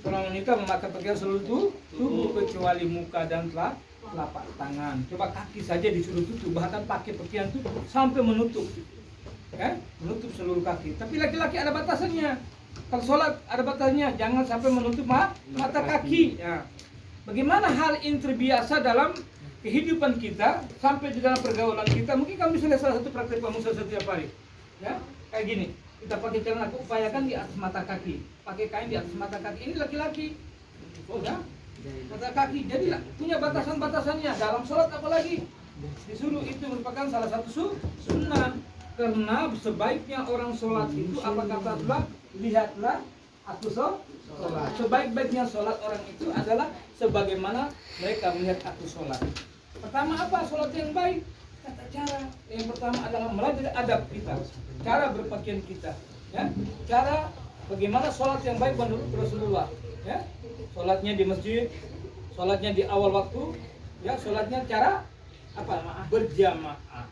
Seorang wanita memakai pakaian seluruh tubuh kecuali muka dan telapak tangan. Coba kaki saja disuruh tutup, bahkan pakai pakaian itu sampai menutup, menutup seluruh kaki. Tapi laki-laki ada batasannya. Kalau sholat ada batasannya, jangan sampai menutup mata kaki. Ya. Bagaimana hal ini terbiasa dalam kehidupan kita sampai di dalam pergaulan kita? Mungkin kamu bisa lihat salah satu praktek pemuda setiap hari. Ya, kayak gini. Kita pakai celana, upayakan di atas mata kaki. Pakai kain di atas mata kaki. Ini laki-laki. Oh ya, mata kaki. Jadi punya batasan-batasannya. Dalam sholat apalagi disuruh, itu merupakan salah satu sunnah. Karena sebaiknya orang sholat itu apa kata Allah? Lihatlah aku sholat. Sebaik-baiknya sholat orang itu adalah sebagaimana mereka melihat aku sholat. Pertama apa sholat yang baik? Tata cara. Yang pertama adalah mempelajari adab kita, cara berpakaian kita, ya. Cara bagaimana sholat yang baik menurut Rasulullah, ya. Sholatnya di masjid, sholatnya di awal waktu, ya. Sholatnya cara apa? Berjamaah.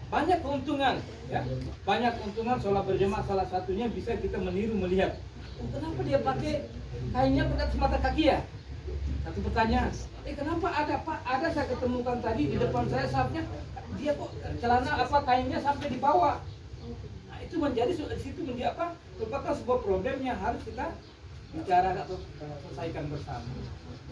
Banyak keuntungan, ya. Banyak keuntungan sholat berjamaah. Salah satunya bisa kita meniru melihat. Oh, kenapa dia pakai kainnya pada mata kaki ya? Satu pertanyaan. Kenapa ada Pak? Ada saya ketemukan tadi di depan saya safnya, dia kok celana apa kainnya sampai di bawah. Nah, itu menjadi di situ menjadi apa? Merupakan sebuah problem yang harus kita bicara atau selesaikan bersama.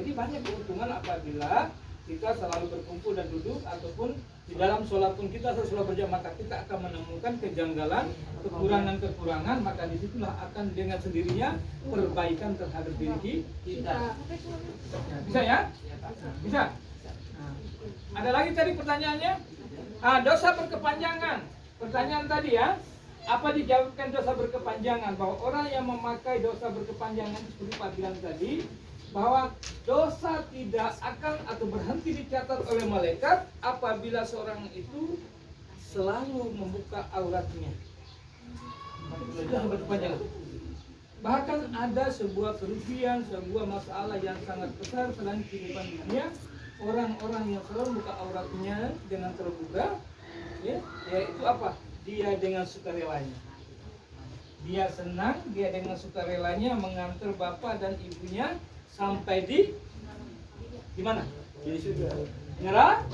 Jadi banyak keuntungan apabila kita selalu berkumpul dan duduk, ataupun di dalam sholat pun kita selalu berjamaah, maka kita akan menemukan kejanggalan, kekurangan-kekurangan, maka disitulah akan dengan sendirinya perbaikan terhadap diri kita. Bisa ya? Bisa? Ada lagi tadi pertanyaannya? Dosa berkepanjangan. Pertanyaan tadi ya, apa dijawabkan dosa berkepanjangan? Bahwa orang yang memakai dosa berkepanjangan seperti Pak bilang tadi, bahwa dosa tidak akan atau berhenti dicatat oleh malaikat apabila seorang itu selalu membuka auratnya. Bahkan ada sebuah kerugian, sebuah masalah yang sangat besar selain kehidupan dunia, orang-orang yang selalu membuka auratnya dengan terbuka, ya, yaitu apa? Dia dengan sukarelanya. Dia senang, dia dengan sukarelanya mengantar bapak dan ibunya sampai di mana? Di surga. Nyerah?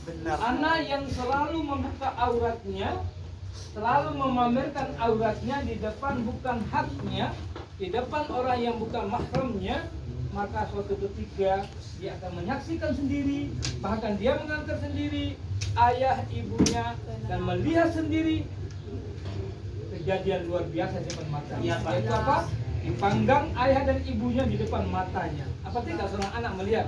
Benar. Anak yang selalu membuka auratnya, selalu memamerkan auratnya di depan bukan haknya, di depan orang yang bukan mahramnya, maka suatu ketika dia akan menyaksikan sendiri, bahkan dia mengantar sendiri ayah ibunya dan melihat sendiri kejadian luar biasa di depan matanya. Yaitu apa? Dipanggang ayah dan ibunya di depan matanya. Apa tidak seorang anak melihat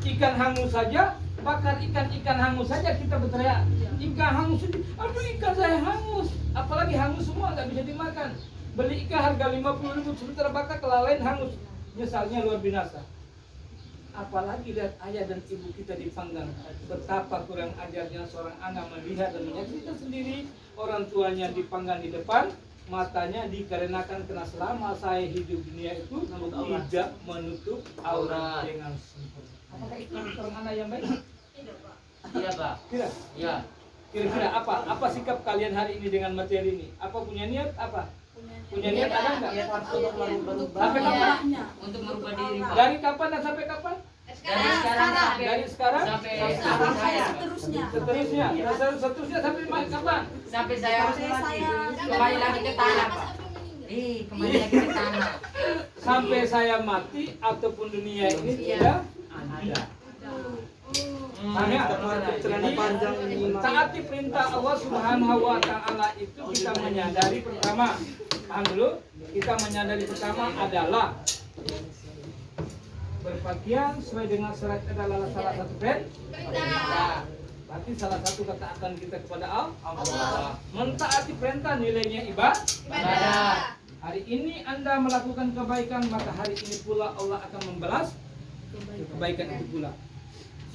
ikan hangus saja, bakar ikan hangus saja kita berteriak, ikan hangus, aduh ikan saya hangus, apalagi hangus semua nggak bisa dimakan. Beli ikan harga 50.000 sementara bakar kelalaian hangus, nyesalnya luar binasa. Apalagi lihat ayah dan ibu kita dipanggang. Betapa kurang ajarnya seorang anak melihat dan menyaksikan sendiri orang tuanya dipanggang di depan matanya, dikarenakan karena selama saya hidup dunia itu tidak menutup aurat dengan sempurna. Apakah itu seorang anak yang baik? Tidak, Pak. Tidak. Ya. Kira-kira apa sikap kalian hari ini dengan materi ini? Apa punya niat apa? Punya niat ada enggak? Sampai kapan? Untuk merubah diri, Pak. Dari kapan dan sampai kapan? Dari sekarang Dari sekarang sampai saya. seterusnya sampai kapan? Sampai saya kembali lagi ke tanah, Pak. Kembali lagi ke tanah. Sampai saya mati ataupun dunia ini tidak ada. Jadi taati perintah Allah Subhanahu wa taala itu kita menyadari pertama, paham dulu, kita menyadari pertama adalah berpakaian sesuai dengan syariat adalah salah satu perintah. Berarti salah satu ketaatan kita kepada Allah. Mentaati perintah nilainya ibadah. Hari ini Anda melakukan kebaikan, maka hari ini pula Allah akan membalas kebaikan itu pula.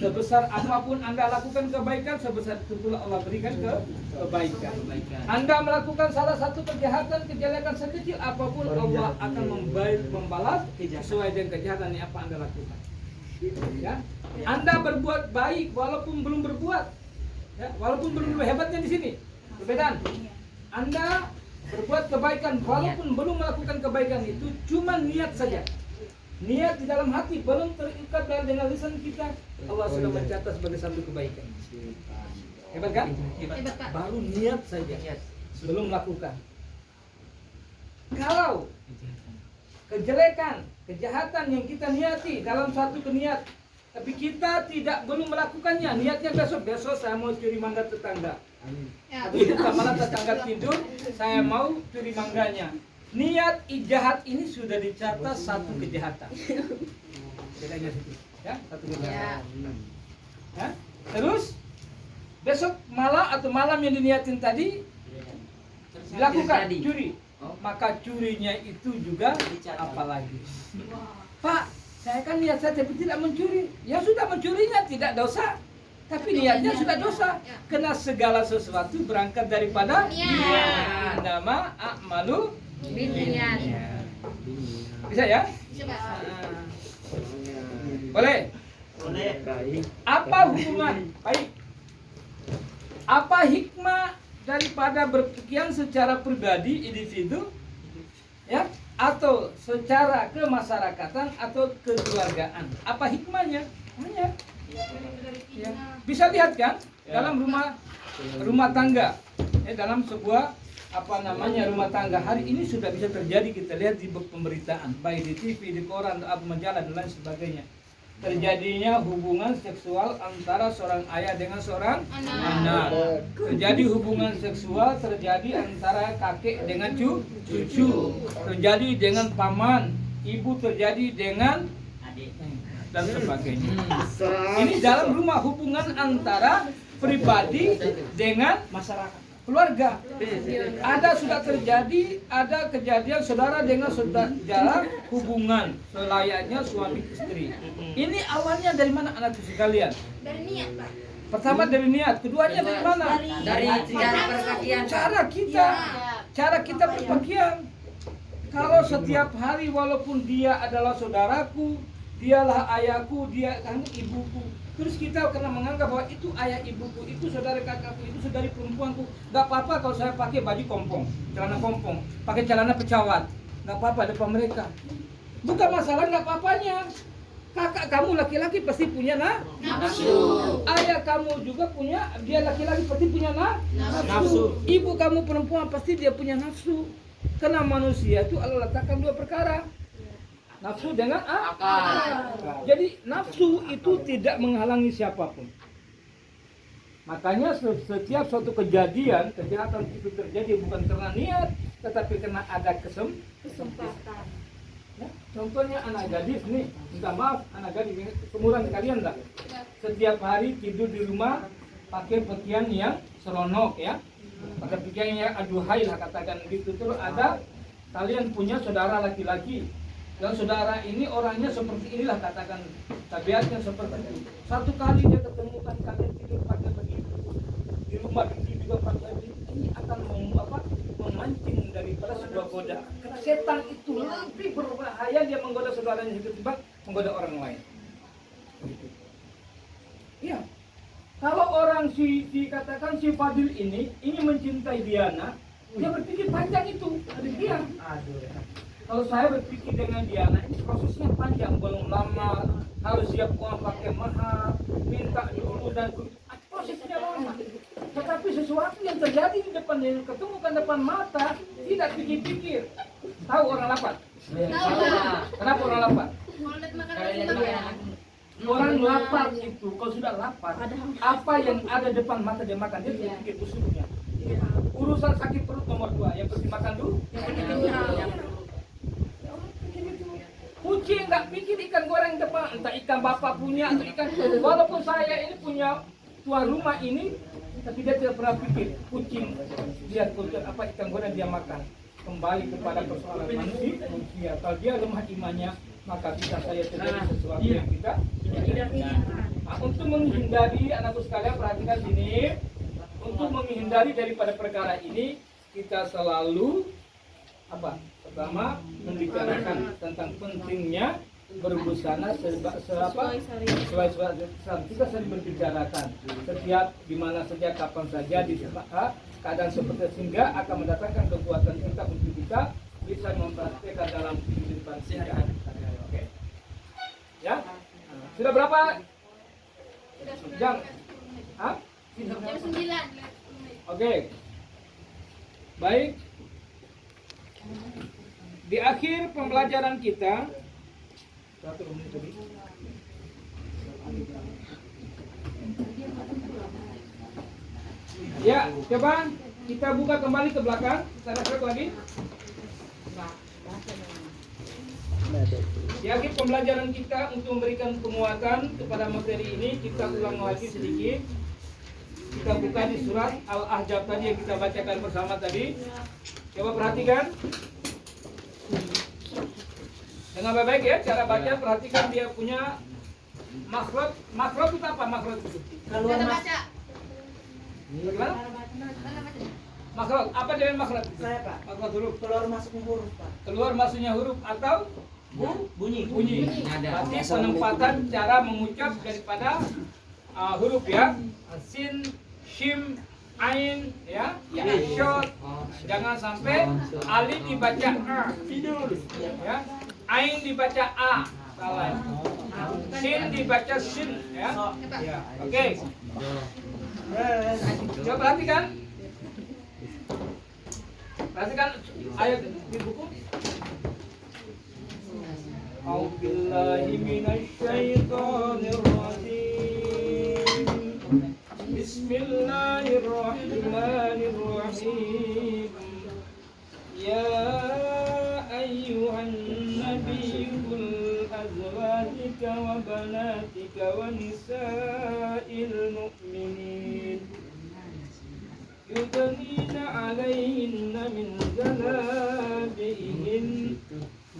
Sebesar apapun Anda lakukan kebaikan, sebesar itu pula Allah berikan kebaikan. Anda melakukan salah satu kejahatan sekecil apapun, Allah akan membalas sesuai dengan kejahatan yang apa Anda lakukan. Ya. Anda berbuat baik walaupun belum berbuat, ya, walaupun belum hebatnya di sini. Perbedaan. Anda berbuat kebaikan walaupun belum melakukan kebaikan itu cuma niat saja. Niat di dalam hati belum terikat dengan lisan kita, Allah sudah mencatat sebagai satu kebaikan. Hebat kan? Hebat, Pak. Baru niat saja, belum melakukan. Kalau kejelekan, kejahatan yang kita niati dalam satu niat, tapi kita belum melakukannya, niatnya besok saya mau curi mangga tetangga. Atau kita malah tetangga tidur, saya mau curi mangganya. Niat jahat ini sudah dicatat satu kejahatan. Bedanya situ, ya, satu kejahatan. Ya? Terus besok malam yang diniatin tadi dilakukan curi, maka curinya itu juga apalagi. Pak, saya kan niat saya tapi tidak mencuri. Ya sudah, mencurinya tidak dosa, tapi niatnya sudah dosa. Karena segala sesuatu berangkat daripada niat. Nama a'malu Binniat. bisa ya? Boleh? Boleh. Apa hubungan? Baik. Apa hikmah daripada berpikiran secara pribadi individu, ya, atau secara kemasyarakatan atau kekeluargaan? Apa hikmahnya? Banyak. Ya. Bisa lihat kan dalam rumah tangga, ya, dalam sebuah rumah tangga hari ini sudah bisa terjadi, kita lihat di pemberitaan, baik di TV, di koran, atau majalah dan lain sebagainya. Terjadinya hubungan seksual antara seorang ayah dengan seorang anak. Terjadi hubungan seksual terjadi antara kakek dengan cucu. Terjadi dengan paman, ibu terjadi dengan adik dan sebagainya. Ini dalam rumah, hubungan antara pribadi dengan masyarakat, keluarga. Sudah terjadi, ada kejadian saudara dengan saudara, hubungan selayaknya suami istri. Ini awalnya dari mana anak sekalian? Dari niat, Pak. Pertama dari niat, keduanya dari mana? Dari cara berpakaian. Cara kita berpakaian. Kalau setiap hari walaupun dia adalah saudaraku, dialah ayahku, dia kan ibuku, terus kita kena menganggap bahwa itu ayah ibuku, itu saudara kakakku, itu saudari perempuanku, nggak apa-apa kalau saya pakai baju kompong, celana kompong, pakai celana pecawat, nggak apa-apa depan mereka. Bukan masalah nggak apa-apanya. Kakak kamu laki-laki pasti punya nafsu. Ayah kamu juga punya, dia laki-laki pasti punya nafsu. Ibu kamu perempuan pasti dia punya nafsu. Karena manusia itu Allah letakkan dua perkara, nafsu dengan akal. Jadi nafsu itu tidak menghalangi siapapun. Makanya setiap suatu kejadian, kejahatan itu terjadi bukan karena niat, tetapi karena ada kesempatan. Ya, contohnya anak gadis nih, minta maaf, anak gadis seumuran kalian lah. Setiap hari tidur di rumah pakai pakaian yang seronok, ya, pakai pakaian yang aduhai lah katakan gitu. Terus ada kalian punya saudara laki-laki, dan saudara ini orangnya seperti inilah katakan, tabiatnya seperti itu. Satu kali dia ketemukan kalian tidur pakai begitu, di rumah tidur juga pakai begitu, ini akan memancing daripada sebuah godaan. Karena setan itu lebih berbahaya, dia menggoda saudaranya ketimbang menggoda orang lain. Iya. Kalau orang katakan si Fadil ini mencintai Diana, dia berpikir panjang itu, ada dia. Kalau saya berpikir dengan Diana, ini prosesnya panjang, belum lama, harus siap uang pakai mahar, minta dulu dan prosesnya lama. Tetapi sesuatu yang terjadi di depan, yang ketemukan depan mata, tidak pikir-pikir. Tahu orang lapar? Kenapa orang lapar? Orang lapar itu, kalau sudah lapar, apa yang ada depan mata dia makan, dia tidak pikir musuhnya. Urusan sakit perut nomor 2, yang penting makan dulu. Kucing nggak pikir ikan goreng depan, entah ikan bapak punya atau ikan. Walaupun saya ini punya tuan rumah ini, tapi dia tidak pernah pikir kucing lihat kucing apa ikan goreng dia makan. Kembali kepada persoalan manusia. Kalau dia lemah imannya, maka bisa saya terjadi sesuatu yang kita tidak inginkan. Nah, untuk menghindari, anakku sekalian perhatikan sini, untuk menghindari daripada perkara ini, kita selalu Pertama, membicarakan tentang pentingnya berbusana sesuai syariat Islam. Kita sering berbicarakan setiap di mana saja, kapan saja, di keadaan seperti sehingga akan mendatangkan kekuatan kita untuk kita bisa mempraktikkan dalam kehidupan sehari-hari. Oke. Ya? Sudah berapa jam? Hah? Jam 9. Oke. Baik. Di akhir pembelajaran kita, ya, coba kita buka kembali ke belakang. Saya refresh lagi. Di akhir pembelajaran kita untuk memberikan penguatan kepada materi ini, kita ulang lagi sedikit. Kita buka di surat Al-Ahzab tadi yang kita bacakan bersama tadi. Coba perhatikan. Dengan baik-baik ya, cara baca, perhatikan dia punya makhraj. Makhraj itu apa makhraj itu? Keluar Kita mas. baca. Bagaimana? Mana baca? Makhraj, apa dengan makhraj itu? Saya Pak. Makhraj huruf. Keluar masuknya huruf Pak. Keluar masuknya huruf atau Bunyi. bunyi. Berarti penempatan cara mengucap daripada huruf ya. Sin, shim, ain ya, short. Jangan sampai alif dibaca a, tidur ya. Ain dibaca a, salah. Sin dibaca sin ya. Ya. Oke. Coba perhatikan. Perhatikan ayat di buku. A'udzu billahi minasy syaithanir rajim. Bismillahirrahmanirrahim. Ya ayyuhan nabiyyu azwajika wa banatika wa nisa'il mu'minin yudnina 'alayhinna min jalabihin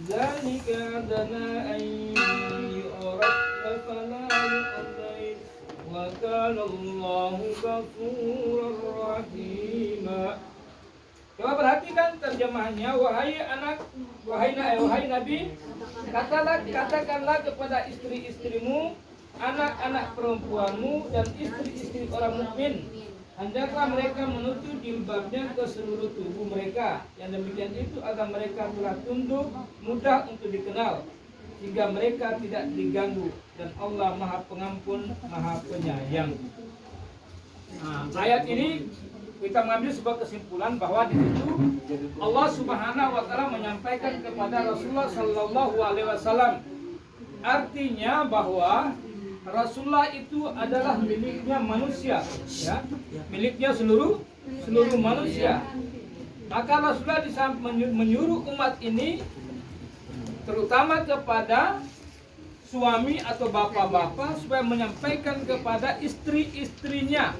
dzalika adna an yu'rafna fala yu'dain wa kana Allahu ghafurur rahima. Coba perhatikan terjemahannya. Wahai Nabi, katakanlah kepada istri-istrimu, anak-anak perempuanmu dan istri-istri orang mukmin, hendaklah mereka menutup jilbabnya ke seluruh tubuh mereka. Yang demikian itu agar mereka telah tunduk, mudah untuk dikenal, sehingga mereka tidak diganggu, dan Allah Maha Pengampun, Maha Penyayang. Ayat ini kita mengambil sebuah kesimpulan bahwa di situ Allah Subhanahu wa taala menyampaikan kepada Rasulullah sallallahu alaihi wasallam, artinya bahwa Rasulullah itu adalah miliknya manusia, ya, miliknya seluruh manusia. Maka Rasulullah menyuruh umat ini, terutama kepada suami atau bapak-bapak, supaya menyampaikan kepada istri-istrinya,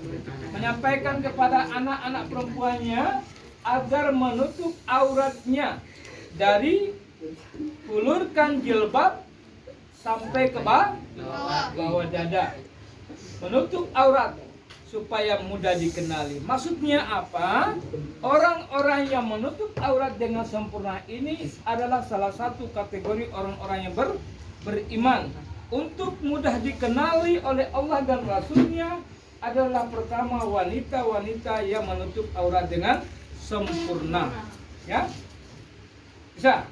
menyampaikan kepada anak-anak perempuannya agar menutup auratnya dari ulurkan jilbab sampai ke bawah dada. Menutup aurat supaya mudah dikenali. Maksudnya apa? Orang-orang yang menutup aurat dengan sempurna ini adalah salah satu kategori orang-orang yang beriman. Untuk mudah dikenali oleh Allah dan Rasulnya adalah pertama wanita-wanita yang menutup aurat dengan sempurna. Ya? Bisa?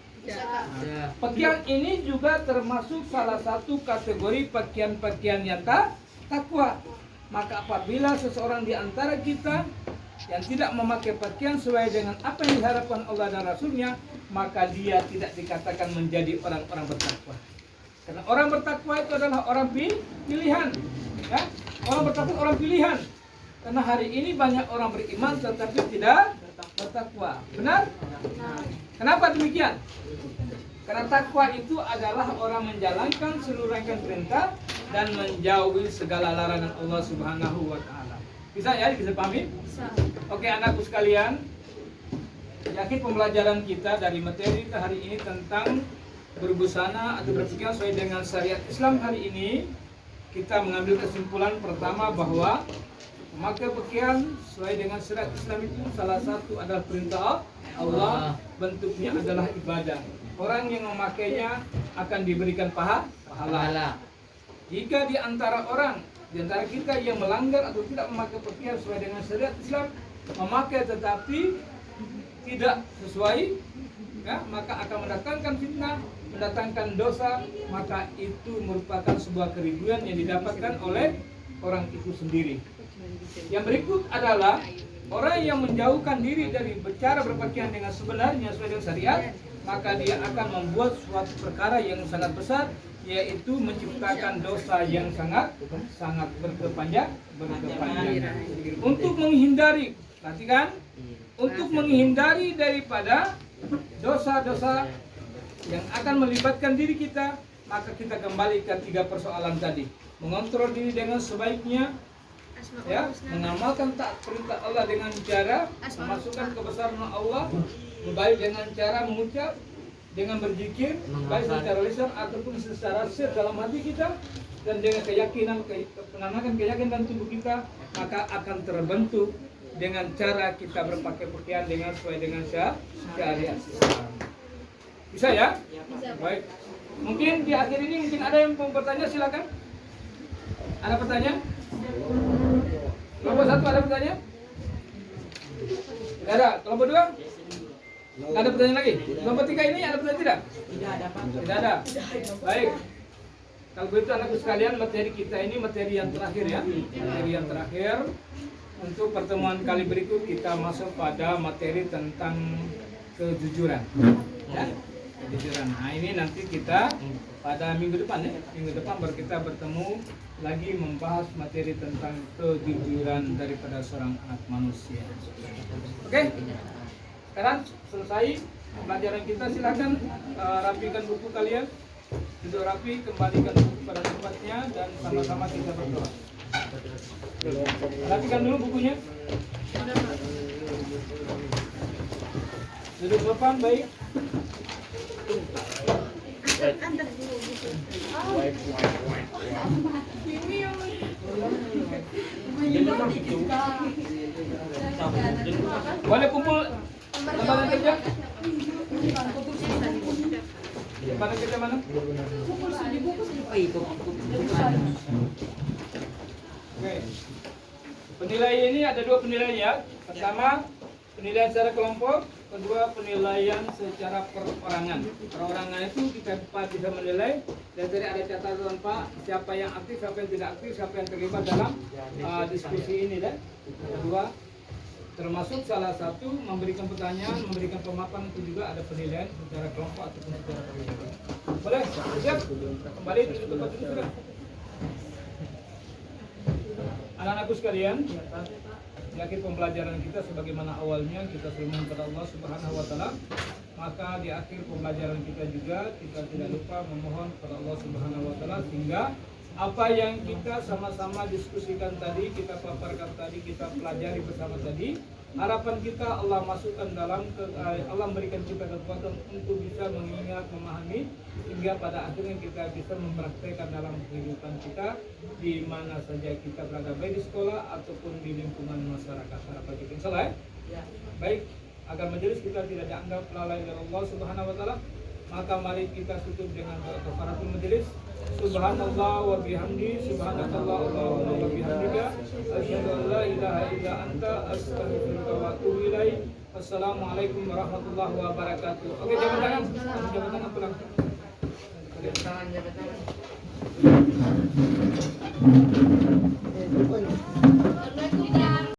Pakaian ini juga termasuk salah satu kategori pakaian-pakaian yang takwa. Maka apabila seseorang di antara kita yang tidak memakai pakaian sesuai dengan apa yang diharapkan Allah dan Rasulnya, maka dia tidak dikatakan menjadi orang-orang bertakwa. Karena orang bertakwa itu adalah orang pilihan, ya? Orang bertakwa orang pilihan. Karena hari ini banyak orang beriman tetapi tidak bertakwa. Benar? Kenapa demikian? Karena takwa itu adalah orang menjalankan seluruh rangkaian perintah dan menjauhi segala larangan Allah Subhanahu wa taala. Bisa ya, bisa pahami? Oke, anakku sekalian, yakin pembelajaran kita dari materi kita hari ini tentang berbusana atau berpakaian sesuai dengan syariat Islam hari ini, kita mengambil kesimpulan pertama bahwa memakai pakaian sesuai dengan syariat Islam itu salah satu adalah perintah Allah, bentuknya adalah ibadah. orang yang memakainya akan diberikan pahala. Jika di antara kita yang melanggar atau tidak memakai pakaian sesuai dengan syariat Islam, memakai tetapi tidak sesuai, ya, maka akan mendatangkan fitnah, mendatangkan dosa, maka itu merupakan sebuah kerugian yang didapatkan oleh orang itu sendiri. Yang berikut adalah orang yang menjauhkan diri dari cara berpakaian dengan sebenarnya sesuai dengan syariat, maka dia akan membuat suatu perkara yang sangat besar, yaitu menciptakan dosa yang sangat berkepanjangan. Untuk menghindari, perhatikan, untuk menghindari daripada dosa-dosa yang akan melibatkan diri kita, maka kita kembali ke 3 persoalan tadi. Mengontrol diri dengan sebaiknya, ya, mengamalkan tak perintah Allah dengan cara memasukkan kebesaran Allah, baik dengan cara mengucap, dengan berzikir, baik secara lisan ataupun secara sir dalam hati kita, dan dengan keyakinan, menanamkan keyakinan dalam tubuh kita, maka akan terbentuk dengan cara kita berpakaian dengan sesuai dengan syariat Islam. Bisa ya? Baik. Mungkin di akhir ini mungkin ada yang mau bertanya, silakan. Ada pertanyaan? Kelompok 1 ada pertanyaan? Tidak ada. Kelompok 2? Tidak ada pertanyaan lagi? Kelompok 3 ini ada pertanyaan tidak? Tidak ada, Pak. Tidak ada. Baik. Kalau begitu anakku sekalian, materi kita ini materi yang terakhir ya. Materi yang terakhir. Untuk pertemuan kali berikut kita masuk pada materi tentang kejujuran. Ya, kejujuran. Nah, ini nanti kita pada minggu depan ya. Minggu depan baru kita bertemu lagi membahas materi tentang kejujuran daripada seorang anak manusia. Oke? Sekarang selesai pembelajaran kita, silakan rapikan buku kalian. Duduk rapi, kembalikan buku pada tempatnya dan sama-sama kita berdoa. Rapikan dulu bukunya. Duduk depan, baik. Boleh kumpul lembaran kerja? Lembaran kerja mana? Oke. Penilaian ini ada 2 penilaian ya. Pertama, penilaian secara kelompok. Kedua, penilaian secara perorangan. Perorangan itu kita bisa menilai. Dan tadi ada catatan Pak, siapa yang aktif, siapa yang tidak aktif, siapa yang terlibat dalam diskusi ini. Dan kedua, termasuk salah satu memberikan pertanyaan, memberikan pemaparan, itu juga ada penilaian secara kelompok ataupun secara kelompok. Boleh? Siap? Kembali di tempat ini sudah. Anak-anakku sekalian, di akhir pembelajaran kita sebagaimana awalnya kita selalu kepada Allah Subhanahu wa taala, maka di akhir pembelajaran kita juga kita tidak lupa memohon kepada Allah Subhanahu wa taala sehingga apa yang kita sama-sama diskusikan tadi, kita paparkan tadi, kita pelajari bersama tadi, harapan kita Allah masukkan dalam Allah memberikan kita kekuatan untuk bisa mengingat, memahami, hingga pada akhirnya kita bisa mempraktekkan dalam kehidupan kita di mana saja kita berada, baik di sekolah ataupun di lingkungan masyarakat. Harapan kita insyaallah ya. Baik, agar majelis kita tidak dianggap lalai oleh Allah Subhanahu wa taala, maka mari kita tutup dengan doa kafaratul majelis. Subhanallah wa bihamdi, subhanakallah Allahumma wa bihamdika, asyhadu an la ilaha illa anta, astaghfiruka wa atubu ilaik. Wassalamualaikum warahmatullahi wabarakatuh. Oke, jabat tangan pulang. Jabat tangan.